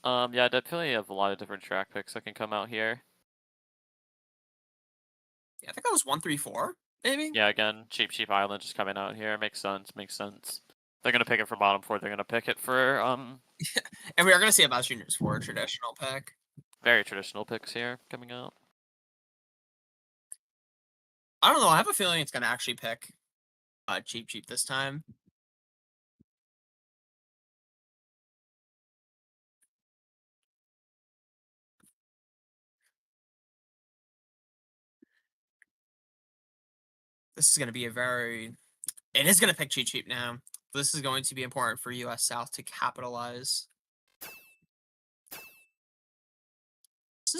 Yeah, definitely have a lot of different track picks that can come out here. Yeah, I think that was 134, maybe. Yeah, again, cheap island just coming out here. Makes sense. Makes sense. They're gonna pick it for bottom four. They're gonna pick it for And we are gonna see a Best Juniors 4 traditional pick. very traditional picks here coming out. I don't know. I have a feeling it's gonna actually pick cheap this time. This is gonna be a very. It is gonna pick cheap now. This is going to be important for US South to capitalize. This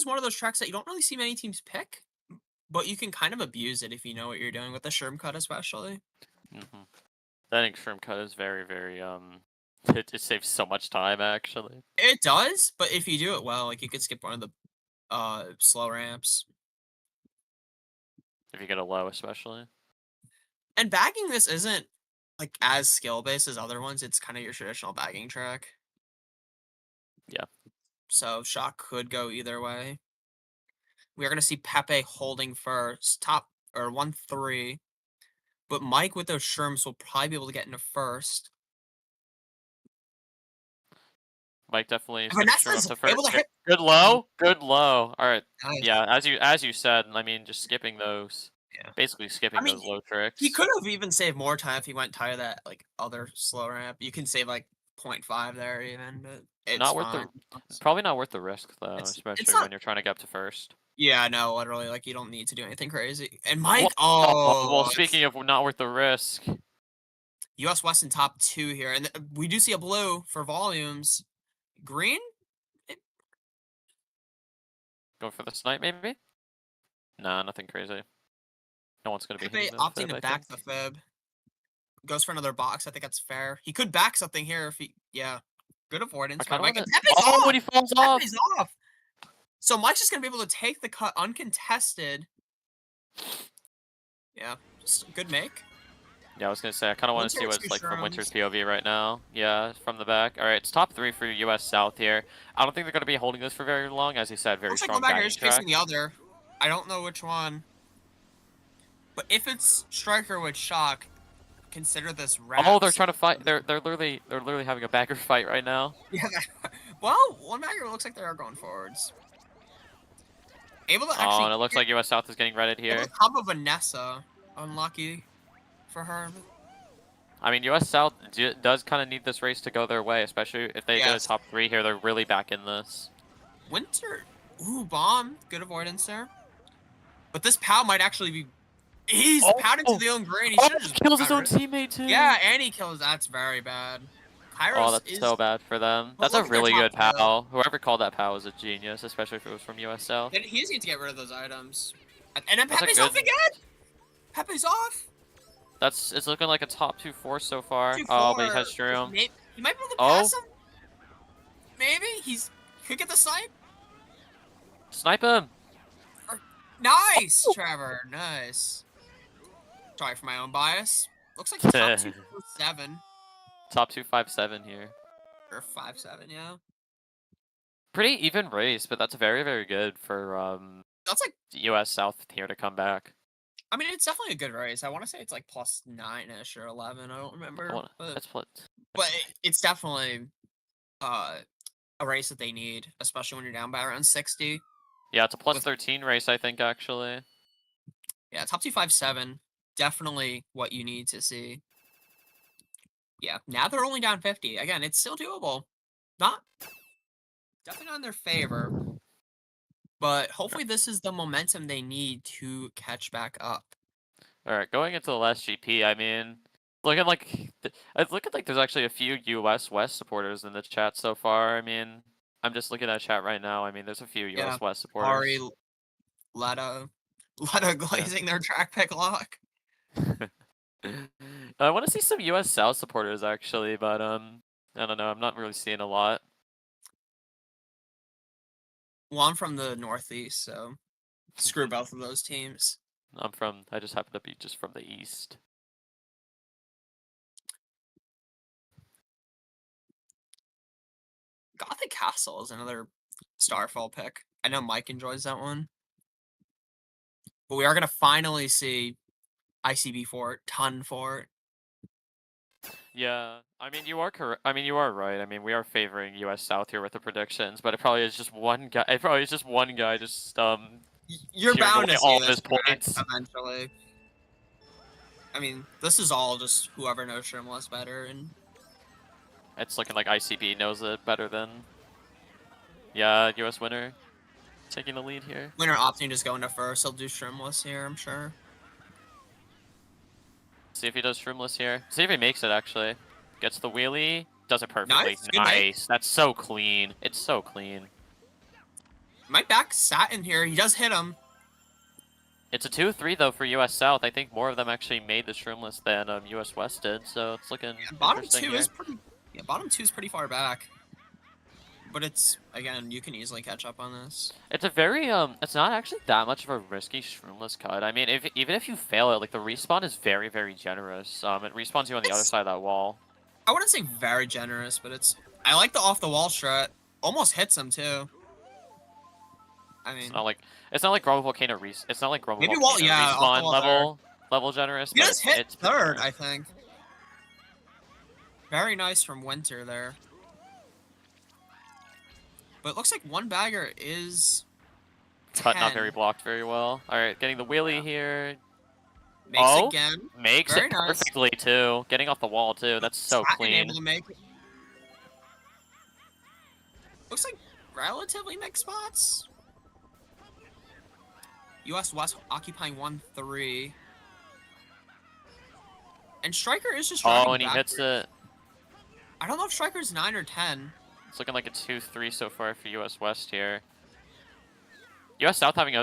is one of those tracks that you don't really see many teams pick, but you can kind of abuse it if you know what you're doing with the Sherm cut, especially. I think shrimp cut is very it just saves so much time actually. It does, but if you do it well, like you could skip one of the slow ramps. If you get a low especially. And bagging this isn't like as skill based as other ones. It's kind of your traditional bagging track. Yeah. So shot could go either way. We are going to see Pepe holding first, top or 1-3. But Mike with those Sherms will probably be able to get into first. Mike definitely And sending shrimp up Vanessa's to able first. to hit. Good low. Good low. All right. Nice. Yeah, as you said, I mean, just skipping those. Yeah. Basically I skipping mean, those low he tricks. could have even saved more time if he went tight of that like other slow ramp. You can save like 0.5 there even, but it's Not worth the fine. probably not worth the risk though, It's especially not. when you're trying to get up to first. Yeah, no, literally, like you don't need to do anything crazy. And Well, Mike, well, oh, it's speaking of not worth the risk, US West in top 2 here, and we do see a blue for volumes. Green? go for the snipe maybe? Nah, nothing crazy. No one's gonna be Pepe hitting the opting fib, to I back think. the fib. Goes for another box. I think that's fair. He could back something here if he, yeah. Good I avoidance by kind of Mike. want And to. Pepe's Oh, off. when he falls off. Pepe's off. So Mike's just gonna be able to take the cut uncontested. Yeah, just good make. Yeah, I was gonna say I kind of want to Winter see what two it's like from Winter's shrooms. POV right now. Yeah, from the back. All right, it's top 3 for U.S. South here. I don't think they're gonna be holding this for very long, as he said. Very Looks like one strong back here bagging is chasing track. the other. I don't know which one. But if it's Striker with Shock, consider this Oh, they're wraps. trying to fight. They're literally having a bagger fight right now. Yeah. Well, one bagger looks like they are going forwards. Able to Oh, actually and it looks like U.S. South is getting redded able to here. combo Vanessa. Unlucky for her. I mean, U.S. South does kind of need this race to go their way, especially if they get a Yes. top 3 here. They're really back in this. Winter. Ooh, bomb. Good avoidance there. But this POW might actually be. He's POW'd into Oh, the own green. He oh, should have just kills his got own rid. teammate too. Yeah, and he kills. That's very bad. Oh, Kairos that's is. so bad for them. But That's a look at their really top good kill. POW. Whoever called that POW was a genius, especially if it was from US South. And he just needs to get rid of those items. And then That's a Pepe's good. off again. Pepe's off. It's looking like a top 2 force so far. Oh, but he 2-4. has Shroom. He might be able to Oh, pass him. Maybe could get the snipe. snipe him. Nice, Trevor. Nice. Sorry for my own bias. Looks like top 2-7 Top 257 here. or 5-7. Yeah, Pretty even race, but that's very good for that's like. US South here to come back. I mean, it's definitely a good race. I want to say it's like plus 9ish or 11. I don't remember, Let's put. but it's definitely uh, a race that they need, especially when you're down by around 60. Yeah, it's a plus With 13 race, I think actually. yeah, top 257, definitely what you need to see. Yeah, now they're only down 50. Again, it's still doable. Not definitely not in their favor, but hopefully this is the momentum they need to catch back up. All right, going into the last GP, I mean, looking like it's looking like there's actually a few US West supporters in the chat so far. I mean, I'm just looking at chat right now. I mean, there's a few Yeah, US West Ari, supporters. Letta Yeah. glazing their track pick lock. I want to see some US South supporters actually, but I don't know. I'm not really seeing a lot. Well, I'm from the Northeast, so screw both of those teams. I just happen to be just from the East. Gothic Castle is another Starfall pick. I know Mike enjoys that one. But we are gonna finally see ICB for it, ton for it. Yeah, I mean you are correct. I mean you are right. I mean we are favoring U.S. South here with the predictions, but it probably is just one guy. It probably is just one guy just You're cheering bound away to see all of this his track points. eventually. I mean, this is all just whoever knows Shrimless better, and It's looking like ICB knows it better than yeah U.S. winner taking the lead here. winner opting just going to first. He'll do Shrimless here, I'm sure. See if he does shroomless here. See if he makes it actually. Gets the wheelie. Does it perfectly. Nice, good make. Nice. That's so clean. It's so clean. Mike back sat in here. He does hit him. It's a 2-3 though for US South. I think more of them actually made the shroomless than US West did, so it's looking Yeah, bottom interesting two here. is pretty. Yeah, bottom two is pretty far back. But it's again, you can easily catch up on this. It's a very it's not actually that much of a risky shroomless cut. I mean, even if you fail it, like the respawn is very, very generous. It respawns you on the other It's, side of that wall. I wouldn't say very generous, but it's. I like the off the wall strat. Almost hits him too. I It's mean, not like Groma Volcano it's not like Groma maybe wall. Volcano Yeah, off the respawn wall there. level generous, He but just hit it's pretty third, generous. I think. Very nice from Winter there. But it looks like one bagger is Cut not 10. very blocked very well. Alright, getting the wheelie Yeah. here. Makes Oh, again. makes Very it nice. perfectly too. Getting off the wall too. That's so Satin clean. able to make it. Looks like relatively mixed spots. US West occupying 1-3. And Striker is just Oh, driving and he back. hits it. I don't know if Striker's 9 or 10. It's looking like a 2-3 so far for US West here. US South having a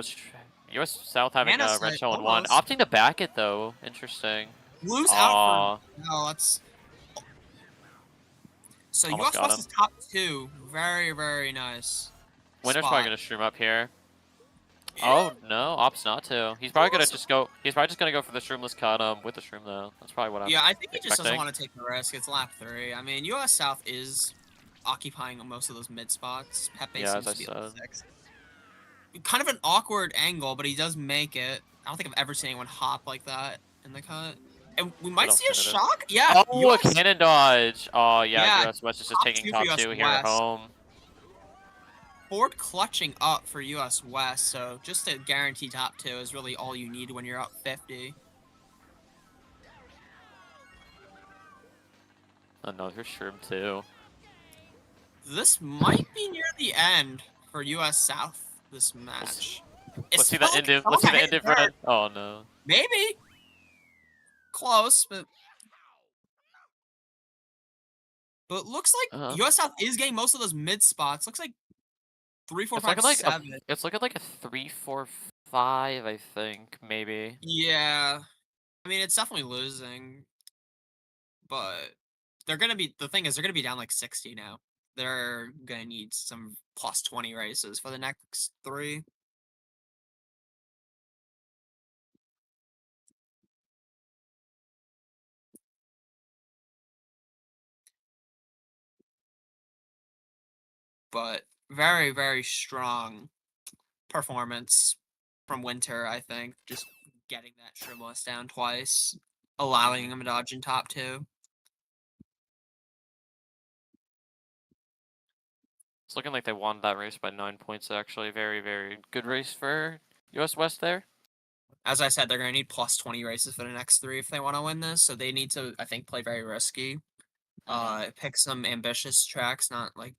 red shell in one. Almost. Opting to back it though. Interesting. Blue's out for. Aw, No, that's. So almost US got West him. is top 2. Very, very nice. Winner's probably Spot. gonna stream up here. Yeah. Oh no, opts not to. He's probably gonna Almost. just go. He's probably just gonna go for the shroomless cut with the shroom though. That's probably what I'm Yeah, I think he just doesn't expecting. want to take the risk. It's lap 3. I mean, US South is occupying most of those mid spots. Pepe Yeah, seems as I to be at said. 6. Kind of an awkward angle, but he does make it. I don't think I've ever seen anyone hop like that in the cut. And we might see a alternative. shock. Yeah, Oh, a US. cannon dodge. Oh yeah, Yeah, US West is just top taking 2 for top US 2 here at West. home. Ford clutching up for US West, so just to guarantee top 2 is really all you need when you're up 50. Another shroom too. This might be near the end for US South this match. Let's see the end of. Someone Let's see got the hit end of third. red. Oh no. Maybe. Close, but it looks like US South is getting most of those mid spots. Looks like 3, 4, It's 5, looking like 7. it's looking like a 3-4-5, I think maybe. Yeah. I mean, it's definitely losing, but they're gonna be. The thing is, they're gonna be down like 60 now. They're gonna need some plus 20 races for the next 3. But very, very strong performance from Winter, I think. Just getting that Shrimless down twice, allowing him to dodge in top 2. It's looking like they won that race by 9 points. Actually, very very good race for US West there. As I said, they're going to need plus 20 races for the next 3 if they want to win this. So they need to, I think, play very risky. Pick some ambitious tracks, not like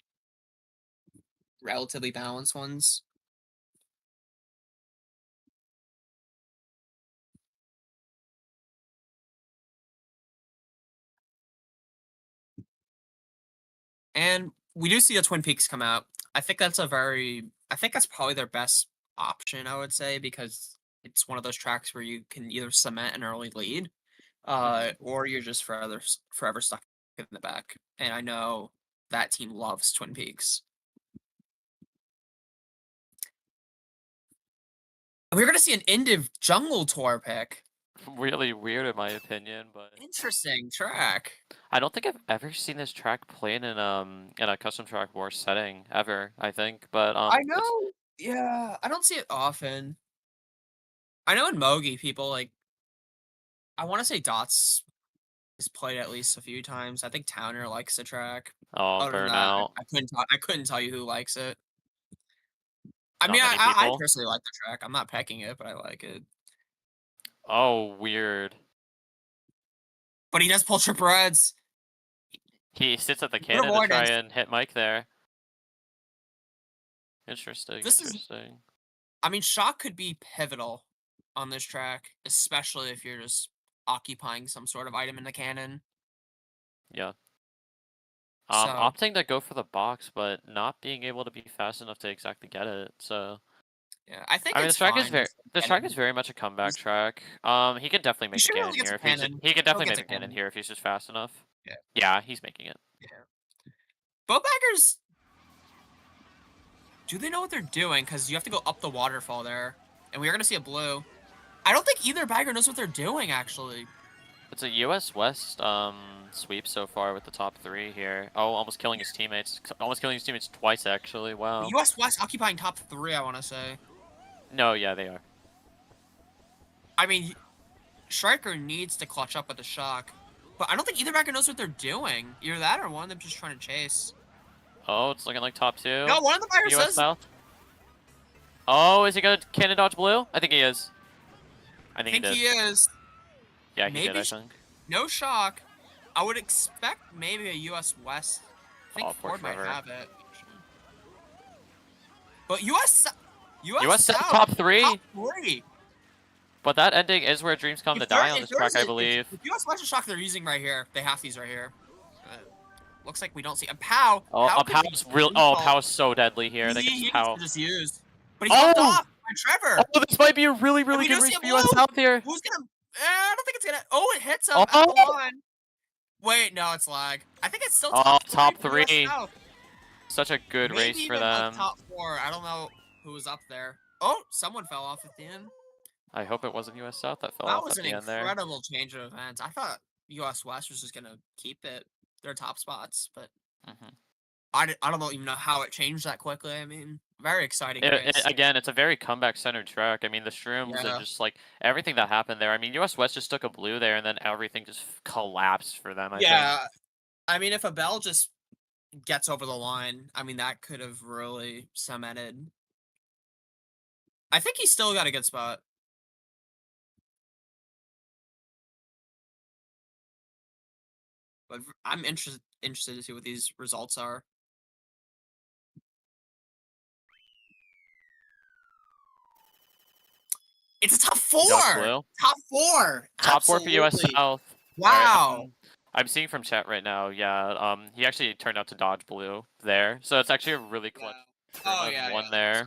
relatively balanced ones. And we do see the Twin Peaks come out. I think that's probably their best option, I would say, because it's one of those tracks where you can either cement an early lead, or you're just forever stuck in the back. And I know that team loves Twin Peaks. We're gonna see an Indiv Jungle Tour pick. really weird in my opinion, but Interesting track. I don't think I've ever seen this track played in a custom track war setting ever, I think, but I it's know. Yeah, I don't see it often. I know in Mogi people like I want to say Dots is played at least a few times. I think Towner likes the track. oh, Other than that, burnout. I couldn't tell you who likes it. I Not mean, many I people. personally like the track. I'm not pecking it, but I like it. Oh, weird. But he does pull triple reds. He sits at the Good cannon to try avoidance. and hit Mike there. Interesting, This is, interesting. I mean, shock could be pivotal on this track, especially if you're just occupying some sort of item in the cannon. Yeah. So, Opting to go for the box, but not being able to be fast enough to exactly get it. So, yeah, I think I mean, it's fine. Just this get track is him. very much a comeback He's, track. He can definitely he make the should cannon really get here to if cannon. he can He'll definitely get make to the cannon cannon. here if he's just fast enough. Yeah, Yeah, he's making it. yeah. Boat baggers, do they know what they're doing? Because you have to go up the waterfall there, and we are gonna see a blue. I don't think either bagger knows what they're doing. Actually, It's a US West sweep so far with the top three here. Oh, almost killing his teammates. Almost killing his teammates twice actually. Wow. U.S. West occupying top 3. I want to say. No, yeah, they are. I mean, Striker needs to clutch up with the shock, but I don't think either bagger knows what they're doing. Either that or one of them just trying to chase. Oh, it's looking like top two. No, one of the baggers US says, South. Oh, is he gonna cannon dodge blue? I think he is. I I think he think did. he is. Yeah, he did, Maybe I think. no shock. I would expect maybe a U.S. West. I think Oh, poor Ford might Trevor. have it. But U.S. US South South, top top three. 3. But that ending is where dreams come to die on this track, I believe. If U.S. West is shock, they're using right here. They have these right here. Looks like we don't see. And Pow, Oh, Pow could be Pow's real. Oh, lethal. Pow's so deadly here. They can just He needs Pow. to just use. But he's bumped Oh! off by Trevor. Oh, this might be a really, And really we good do see race a for US blue. South here. Who's gonna? I don't think it's gonna. Oh, it hits him at the Oh! line. Wait, no, it's lag. I think it's still Oh, top 3 top for US three. South. Such a good Maybe race for even like them. top 4. I don't know who was up there. Oh, someone fell off at the end. I hope it wasn't US South that fell That off was at an the end there. incredible change of events. I thought US West was just gonna keep it their top spots, but I don't even know how it changed that quickly. I mean, very exciting race. Again, it's a very comeback-centered track. I mean, the Shrooms and Yeah. just like everything that happened there. I mean, US West just took a blue there, and then everything just collapsed for them. I think. Yeah. I mean, if a bell just gets over the line, I mean, that could have really cemented. I think he's still got a good spot. But I'm interested to see what these results are. It's a top 4. Dodge blue. Top 4. Top four for US Absolutely. South. Wow. Alright, I'm seeing from chat right now. Yeah, he actually turned out to dodge blue there, so it's actually a really clutch. Oh yeah, One yeah. there.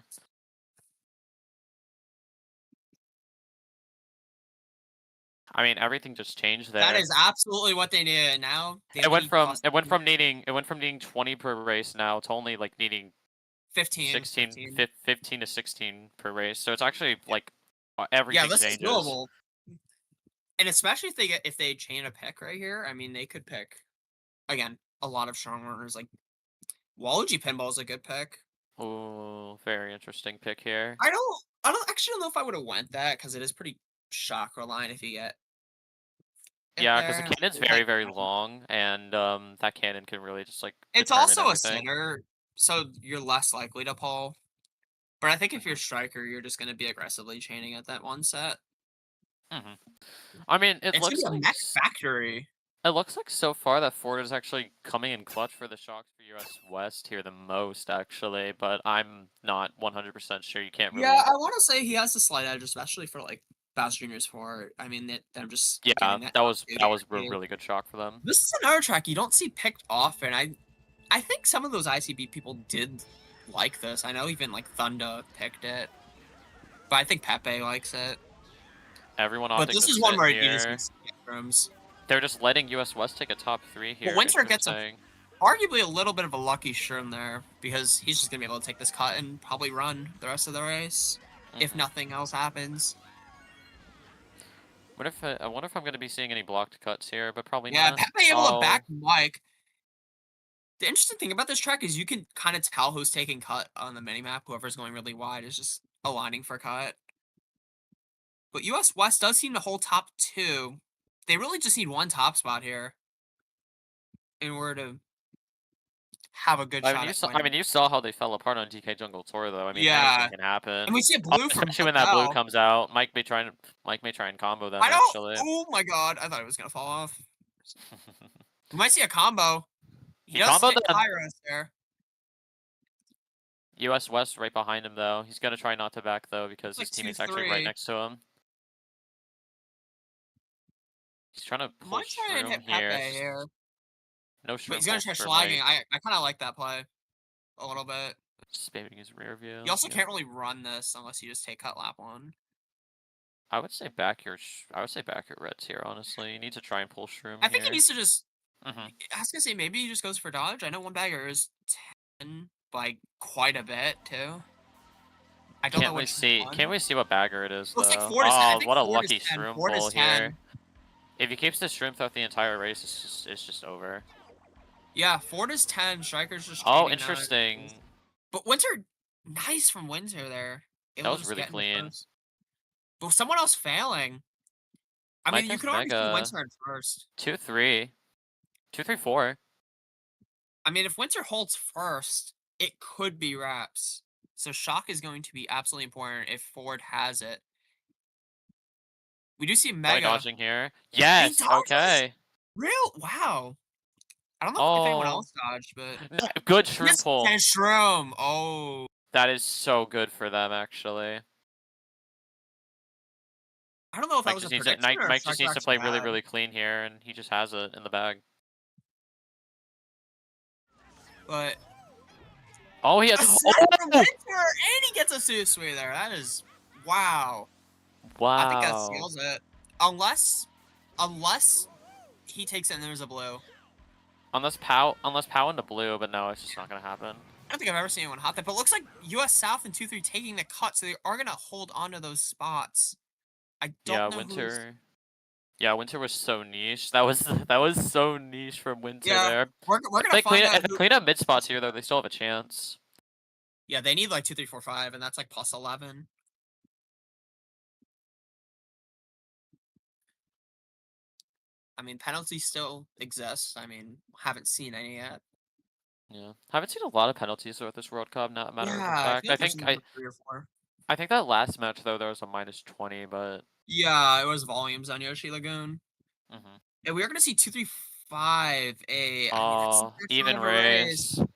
I mean, everything just changed there. That is absolutely what they needed. Now It went from needing 20 per race now to only like needing 15. 15 to 16 per race. So it's actually like Yeah, everything this is changes. doable. And especially if they chain a pick right here, I mean they could pick again a lot of strong runners. Like Waluigi Pinball is a good pick. Ooh, very interesting pick here. I don't actually know if I would have went that because it is pretty shock reliant if you get. Yeah, because the there. cannon's very, very long, and that cannon can really just like It's determine also a everything. center, so you're less likely to pull. But I think if you're striker, you're just going to be aggressively chaining at that one set. I mean, it It's looks gonna be a like mech factory. it looks like so far that Ford is actually coming in clutch for the shocks for US West here the most, actually. But I'm not 100% sure. You can't really. Yeah, I want to say he has a slight edge, especially for like Fast Juniors 4. I mean, them just Yeah, getting that. that was a really good shock for them. This is another track you don't see picked often. I think some of those ICB people did like this. I know even like Thunder picked it, but I think Pepe likes it. Everyone But opting this to is one sit where here. you just get rooms. They're just letting US West take a top 3 here. But Winter gets Interesting. arguably a little bit of a lucky shroom there because he's just gonna be able to take this cut and probably run the rest of the race if nothing else happens. I wonder if I'm gonna be seeing any blocked cuts here, but probably Yeah, not. Pepe able to Oh, back Mike. The interesting thing about this track is you can kind of tell who's taking cut on the minimap. Whoever's going really wide is just aligning for cut. But US West does seem to hold top two. They really just need one top spot here in order to have a good shot at I winning. mean, you saw how they fell apart on DK Jungle Tour, though. I mean, anything Yeah, can and happen. we see a Oh, blue from especially when that blue Bell. comes out. Mike may try and combo them, I don't. actually. Oh my god! I thought it was gonna fall off. We might see a combo. He He does comboed hit them. Kairos there. US West right behind him, though. He's gonna try not to back, though, because It's like his two teammate's actually right three. next to him. He's trying to pull Might try and Shroom hit here. Pepe here, No but Shroom he's gonna pulls try for slagging. Mike. I kind of like that play a little bit. Spamming his rear You view. also Yeah. can't really run this unless you just take cut lap one. I would say back your Reds here, honestly. You need to try and pull Shroom I think he here. needs to just. Mm-hmm. I was gonna say maybe he just goes for dodge. I know one bagger is 10 by quite a bit too. I don't know which Can't one. we see what bagger it is, Looks like though? Ford is 10. I Oh, think what a Ford is lucky 10. Shroom Ford is pull here. 10. If he keeps the Shroom throughout the entire race, it's just over. Yeah, Ford is 10. Striker's just Oh, chaining 9. interesting. But Winter, nice from Winter there. That Able to was just really get in the clean. first. But someone else failing. I mean, Mike you has could already see Mega. Winter in first. 2-3. 2-3-4. I mean, if Winter holds first, it could be wraps. So shock is going to be absolutely important if Ford has it. We do see Probably Mega. dodging here. And he Yes, dodges? okay. Real? Wow. I don't know if anyone Oh, else dodged, but good Shroom yes, pull. and Shroom. Oh, That is so good for them, actually. I don't know if that was a prediction or if Mike just Striker needs to actually play really, had. really clean here, and he just has it in the bag. But Oh, he has. a set from Oh! Winter, and he gets a Susui there. That is wow. I think that Wow. seals it. Unless he takes it and there's a blue. Unless Pow into blue, but no, it's just not gonna happen. I don't think I've ever seen anyone hot that, but it looks like US South and 2-3 taking the cut, so they are gonna hold on to those spots. I Yeah, don't know who's. Winter. Yeah, Winter was so niche. That was that was so niche from Winter Yeah, there. we're gonna find out If they who. clean up mid spots here, though, they still have a chance. Yeah, they need like 2, 3, 4, 5, and that's like plus 11. I mean, penalties still exist. I mean, haven't seen any yet. Yeah, haven't seen a lot of penalties throughout this World Cup. Not a matter of Yeah, a I fact. feel like there's only 3 or 4. I think that last match though there was a -20, but Yeah, it was volumes on Yoshi Lagoon. mhm. Yeah, we are gonna see 2, 3, 5. I mean, that's Oh, that's not even of a race. race.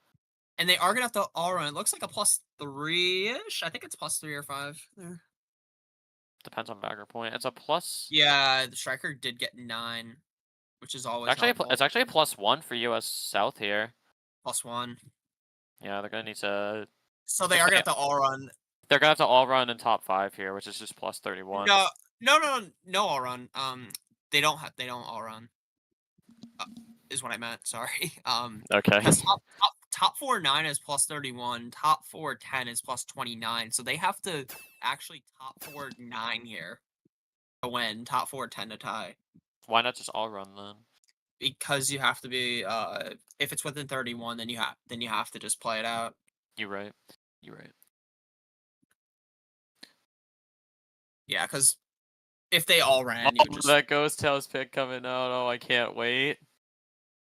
And they are gonna have to all run. It looks like a plus 3-ish. I think it's plus 3 or 5. There. Depends on bagger point. It's a plus. Yeah, the striker did get 9, which is always helpful. It's actually a +1 for US South here. Plus 1. Yeah, they're gonna need to. So they If are gonna they, have to all run. they're gonna have to all run in top 5 here, which is just +31. No, no all run. They don't all run. Uh, is what I meant. Sorry. Okay. Because top 4 9 is plus 31. Top 4 10 is plus 29. So they have to actually top 4 9 here to win. Top 4 10 to tie. Why not just all run then? Because you have to be if it's within 31, then you have to just play it out. You're right. You're right. Yeah, because if they all ran, you would just. That Ghost House pick coming out. Oh, I can't wait.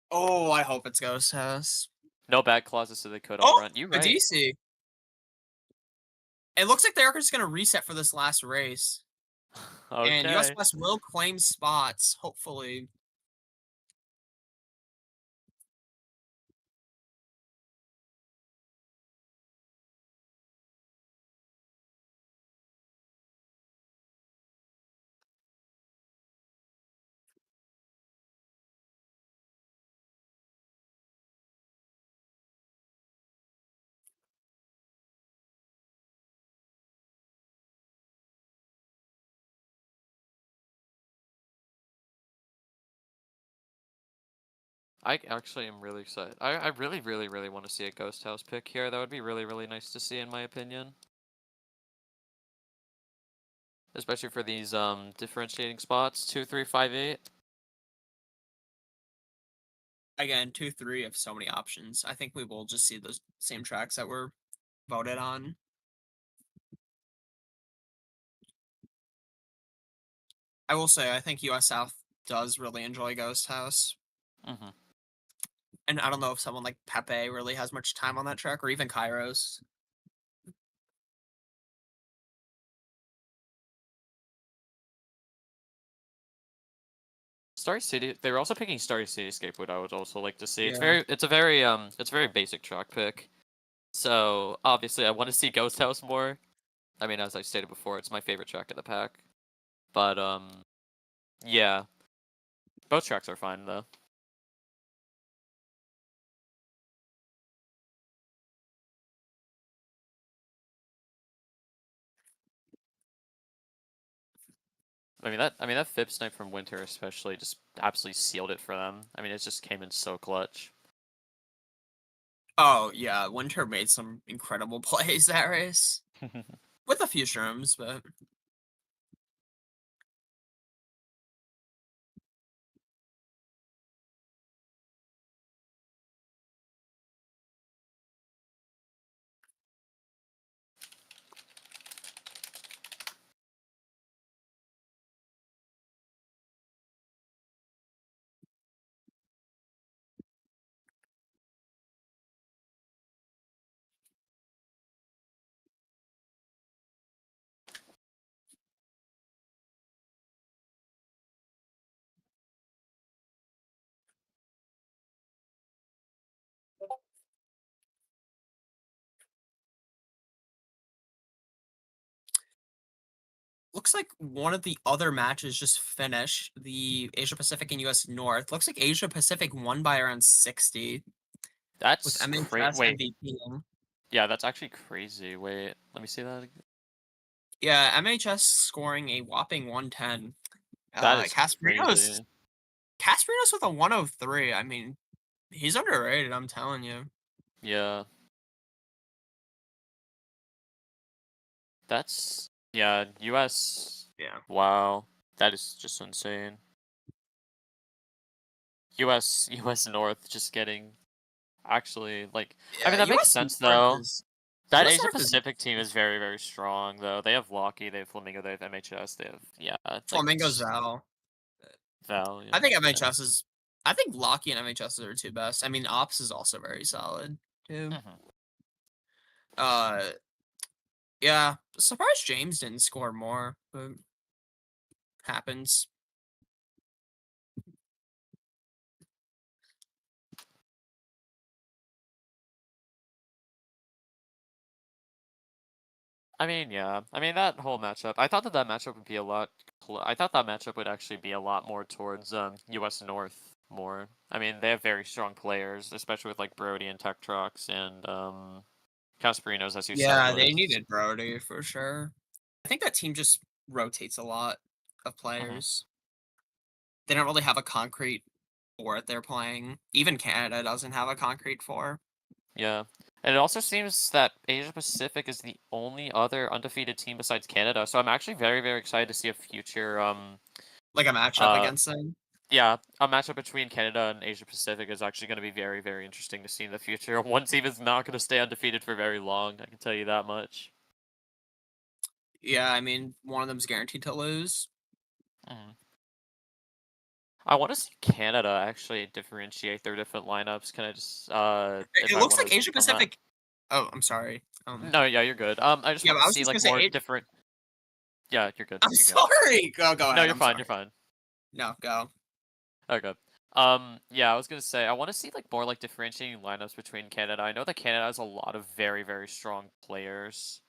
Oh, I hope it's Ghost House. No bad clauses, so they could all Oh, run. You're a right. DC. It looks like they're just gonna reset for this last race. And US Okay. West will claim spots, hopefully. I actually am really excited. I really, really, really want to see a Ghost House pick here. That would be really, really nice to see, in my opinion. especially for these differentiating spots 2, 3, 5, 8. Again, 2, 3 have so many options. I think we will just see those same tracks that were voted on. I will say, I think US South does really enjoy Ghost House. Hmm. And I don't know if someone like Pepe really has much time on that track, or even Kairos. Starry City. They were also picking Starry Cityscape, what I would also like to see. Yeah. It's a very basic track pick. So obviously, I want to see Ghost House more. I mean, as I stated before, it's my favorite track in the pack. But yeah, both tracks are fine though. I mean that Fib snipe from Winter especially just absolutely sealed it for them. I mean, it just came in so clutch. Oh, yeah, Winter made some incredible plays that race. With a few shrooms, but looks like one of the other matches just finished, the Asia Pacific and US North. Looks like Asia Pacific won by around 60 with That's great. MHS Wait, MVP. yeah, that's actually crazy. Wait, let me see that. Yeah, MHS scoring a whopping 110. That is Casperinos crazy. Casperinos with a 103. I mean, he's underrated, I'm telling you. Yeah, that's yeah. U.S. Yeah. Wow, that is just insane. U.S. North just getting actually like. I mean, Yeah, that makes US sense North though. is That US Asia North is Pacific team is very, very strong, though. They have Locky, they have Flamingo, they have MHS, they have like Flamingo Zhao. Val, I yeah, think MHS is I think Locky and MHS are two best. I mean, Ops is also very solid too. hmm. Uh yeah, surprised James didn't score more, but happens. I mean, yeah. I mean that whole matchup. I thought that matchup would be a lot. I thought that matchup would actually be a lot more towards U.S. North more. I mean, they have very strong players, especially with like Brody and Tektrox and Casperinos, as you said, Yeah, they was. needed Brody for sure. I think that team just rotates a lot of Mhm. players. They don't really have a concrete four that they're playing. Even Canada doesn't have a concrete four. Yeah. And it also seems that Asia Pacific is the only other undefeated team besides Canada. So I'm actually very, very excited to see a future Like a matchup uh against them. yeah, a matchup between Canada and Asia Pacific is actually going to be very, very interesting to see in the future. One team is not going to stay undefeated for very long, I can tell you that much. Yeah, I mean, one of them's guaranteed to lose. Mhm. I want to see Canada actually differentiate their different lineups. Can I just if It I looks want to like speak Asia on that? Pacific. Oh, I'm sorry. No, yeah, you're good. I just Yeah, want but to I was see just gonna like say more it. different. Yeah, you're good. I'm You're good. sorry. Go No, ahead. you're I'm fine. sorry. You're fine. No, go. Okay. Yeah, I was gonna say I want to see like more like differentiating lineups between Canada. I know that Canada has a lot of very, very strong players,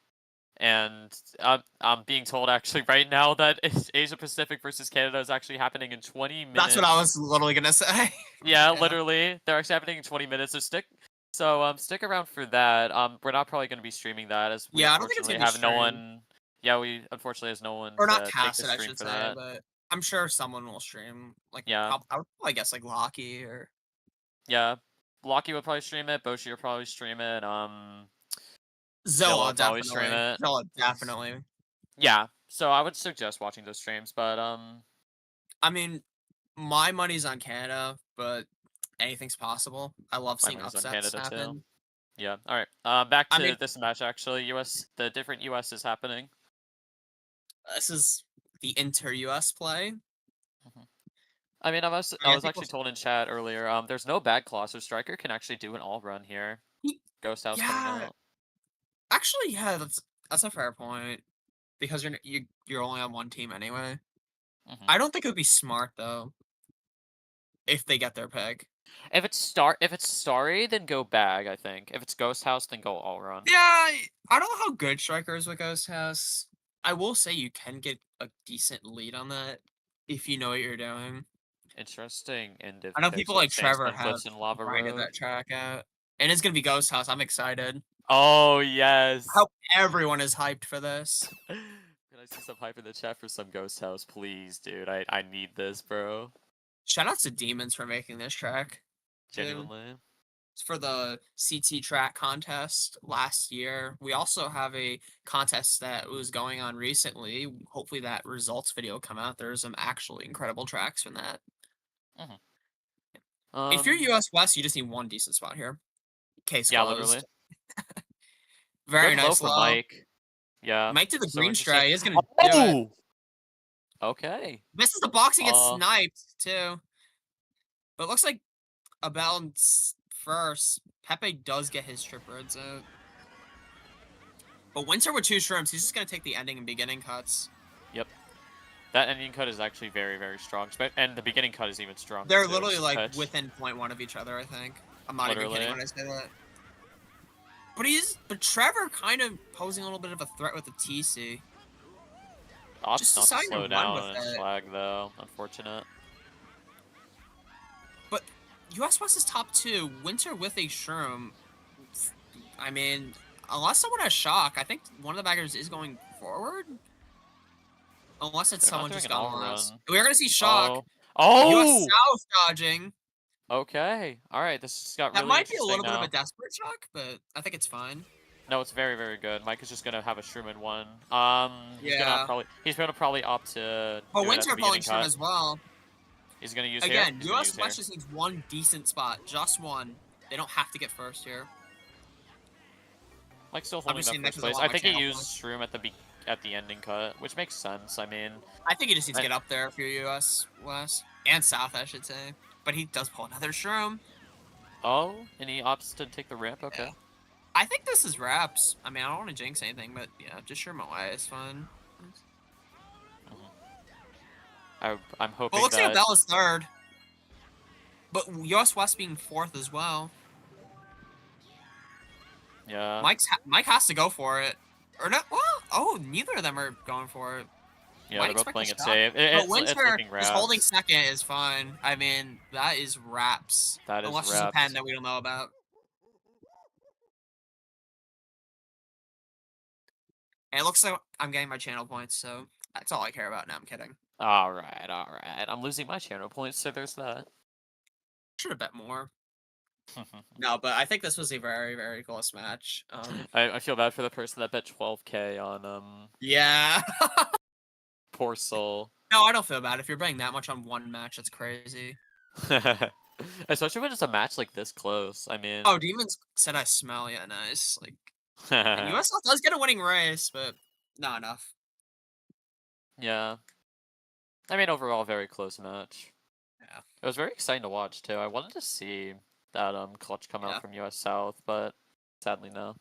and I'm being told actually right now that Asia Pacific versus Canada is actually happening in 20 That's what I minutes. was literally gonna say. Yeah, Yeah. literally, they're actually happening in 20 minutes. So stick around for that. We're not probably gonna be streaming that as we Yeah, I don't think it's unfortunately gonna be have no streamed. one. Yeah, we unfortunately has no one Or not to take the casted, I stream should for say, that. but I'm sure someone will stream. Like, Yeah. I would probably guess like Locky or Yeah, Blocky would probably stream it. Boshi would probably stream it. Zilla Zilla, would probably stream definitely. it. Zilla, definitely. Yeah, So I would suggest watching those streams, but I mean, my money's on Canada, but anything's possible. I love my seeing money's on upsets Canada too. happen. Yeah. All right. Back I mean, to this match actually. The different US is happening. this is the inter-US play. Mhm. I mean, I I mean, I was think actually told in chat earlier. There's no bad claw, so Striker can actually do an all run here. Ghost House coming yeah, out. actually, yeah, that's a fair point because you're only on one team anyway. Hmm. I don't think it would be smart though if they get their pick. If it's Starry, then go bag. I think if it's Ghost House, then go all run. Yeah, I don't know how good Striker is with Ghost House. I will say you can get a decent lead on that if you know what you're doing. Interesting end of I know pick people with like Trevor Sandstone have Cliffs and Lava grinded Road. that track out. And it's gonna be Ghost House. I'm excited. Oh I yes. hope everyone is hyped for this. Can I see some hype in the chat for some Ghost House, please, dude? I need this, bro. Shout out to Demons for making this track, too. Genuinely. It's for the CT track contest last year. We also have a contest that was going on recently. Hopefully that results video will come out. There's some actually incredible tracks from that. Hmm. If you're US West, you just need one decent spot here. Case Yeah, literally. closed. Very Good low nice from low. Mike. Yeah, Mike did the so green interesting. strat. He is gonna do it. Oh! Okay. Misses the box. He gets Uh, sniped too. But it looks like a balance first. Pepe does get his trip roads out. But Winter with two shrooms, he's just gonna take the ending and beginning cuts. yep. That ending cut is actually very, very strong. And the beginning cut is even stronger, They're too. literally Just like touch. within 0.1 of each other, I think. I'm not even kidding Literally. when I say that. But Trevor kind of posing a little bit of a threat with the TC. Opts Just not to deciding to slow run with down and it. flag, though. Unfortunate. But US West is top two. Winter with a shroom. I mean, unless someone has shock, I think one of the baggers is going forward. Unless it's They're not someone doing just an got all lost. run. We're gonna see shock. Oh. US Oh! South dodging. Okay. Alright, this just got That really might be a interesting little bit of a now. desperate shock, but I think it's fine. No, it's very, very good. Mike is just gonna have a shroom in one. Yeah. He's gonna probably opt to But do it at the Winter pulling beginning shroom cut. as well. He's gonna use here. Again, He's gonna US use here. West just needs one decent spot. Just one. They don't have to get first here. Mike's still I'm holding just that saying that first because a place. lot I of my think he channel used points. shroom at the ending cut, which makes sense. I mean, I think he just needs to I- get up there if you're US West. And South, I should say. But he does pull another shroom. oh, and he opts to take the ramp. Okay. Yeah. I think this is wraps. I mean, I don't want to jinx anything, but yeah, just shroom away is fine. I'm Well, it hoping looks like a that. Bell is third. But US West being fourth as well. Yeah. Mike has to go for it. Or not, well, oh, neither of them are going for it. Yeah, Might they're both expect a playing it shot. safe. But It's Winter looking just holding wraps. second is fine. I mean, that is wraps. That is Unless there's a pen wraps. that we don't know about. And it looks like I'm getting my channel points, so that's all I care about now. I'm kidding. All right, all right. I'm losing my channel points, so there's that. Should have bet more. No, but I think this was a very, very close match. I feel bad for the person that bet 12K on Yeah. poor soul. No, I don't feel bad. If you're betting that much on one match, that's crazy. Especially when it's a match like this close. I mean, Oh, Demons said I smell. Yeah, nice. Like, and USL does get a winning race, but not enough. yeah. I mean, overall, very close match. Yeah. It was very exciting to watch too. I wanted to see that clutch come Yeah. out from US South, but sadly no.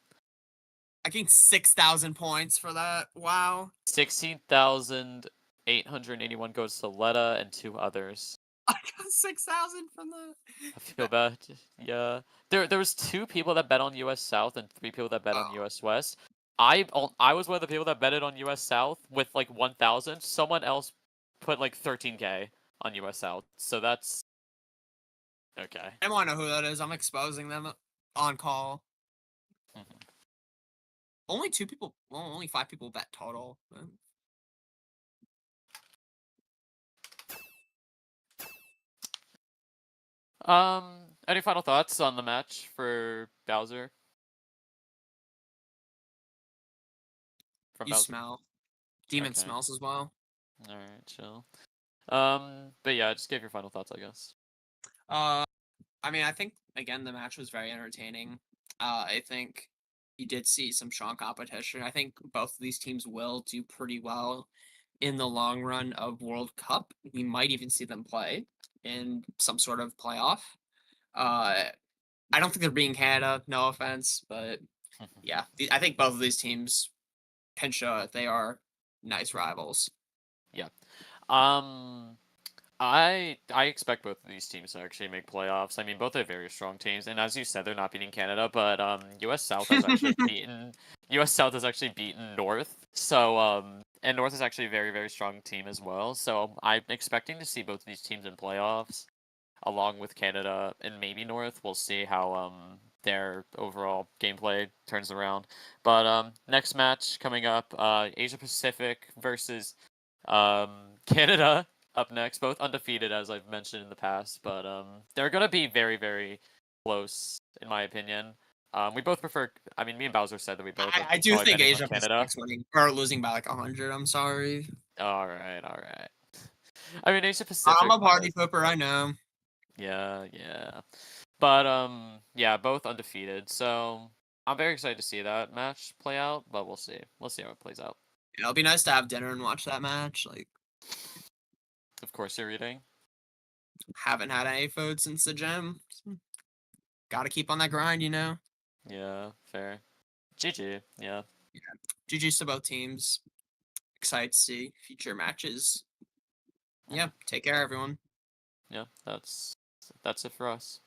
I gained 6,000 points for that. Wow. 16,881 goes to Letta and two others. I got 6,000 from that. I feel bad. Yeah. There was two people that bet on US South and three people that bet on Oh. US West. I was one of the people that betted on US South with like 1,000. Someone else put like 13K on US South. So that's okay. I want to know who that is. I'm exposing them on call. Mhm. Only two people. Well, only 5 people bet total. Any final thoughts on the match for Bowser? From You Bowser? smell. Demon Okay. smells as well. All right, chill. But yeah, just give your final thoughts, I guess. Uh, I mean, I think again the match was very entertaining. I think you did see some strong competition. I think both of these teams will do pretty well in the long run of World Cup. We might even see them play in some sort of playoff. Uh, I don't think they're beating Canada. No offense, but yeah, I think both of these teams can show that they are nice rivals. Yeah. Um, I expect both of these teams to actually make playoffs. I mean, both are very strong teams, and as you said, they're not beating Canada, but U.S. South has actually beaten U.S. South has actually beaten North. So and North is actually a very very strong team as well. So I'm expecting to see both of these teams in playoffs, along with Canada and maybe North. We'll see how their overall gameplay turns around. But next match coming up, Asia Pacific versus Canada up next, both undefeated as I've mentioned in the past, but they're gonna be very, very close in my opinion. We both prefer. I mean, me and Bowser said that we both are I do probably think betting on Asia Canada. Pacific's winning or losing by like 100. I'm sorry. All right, all right. I mean, Asia I'm Pacific a party does. pooper. I know. Yeah, yeah. But yeah, both undefeated. So I'm very excited to see that match play out. But we'll see. We'll see how it plays out. It'll be nice to have dinner and watch that match. Like, Of course, you're eating. haven't had any food since the gym. Got to keep on that grind, you know. Yeah, fair. GG. Yeah. Yeah. GG's to both teams. Excited to see future matches. Mhm. Yeah. Take care, everyone. Yeah. That's it for us.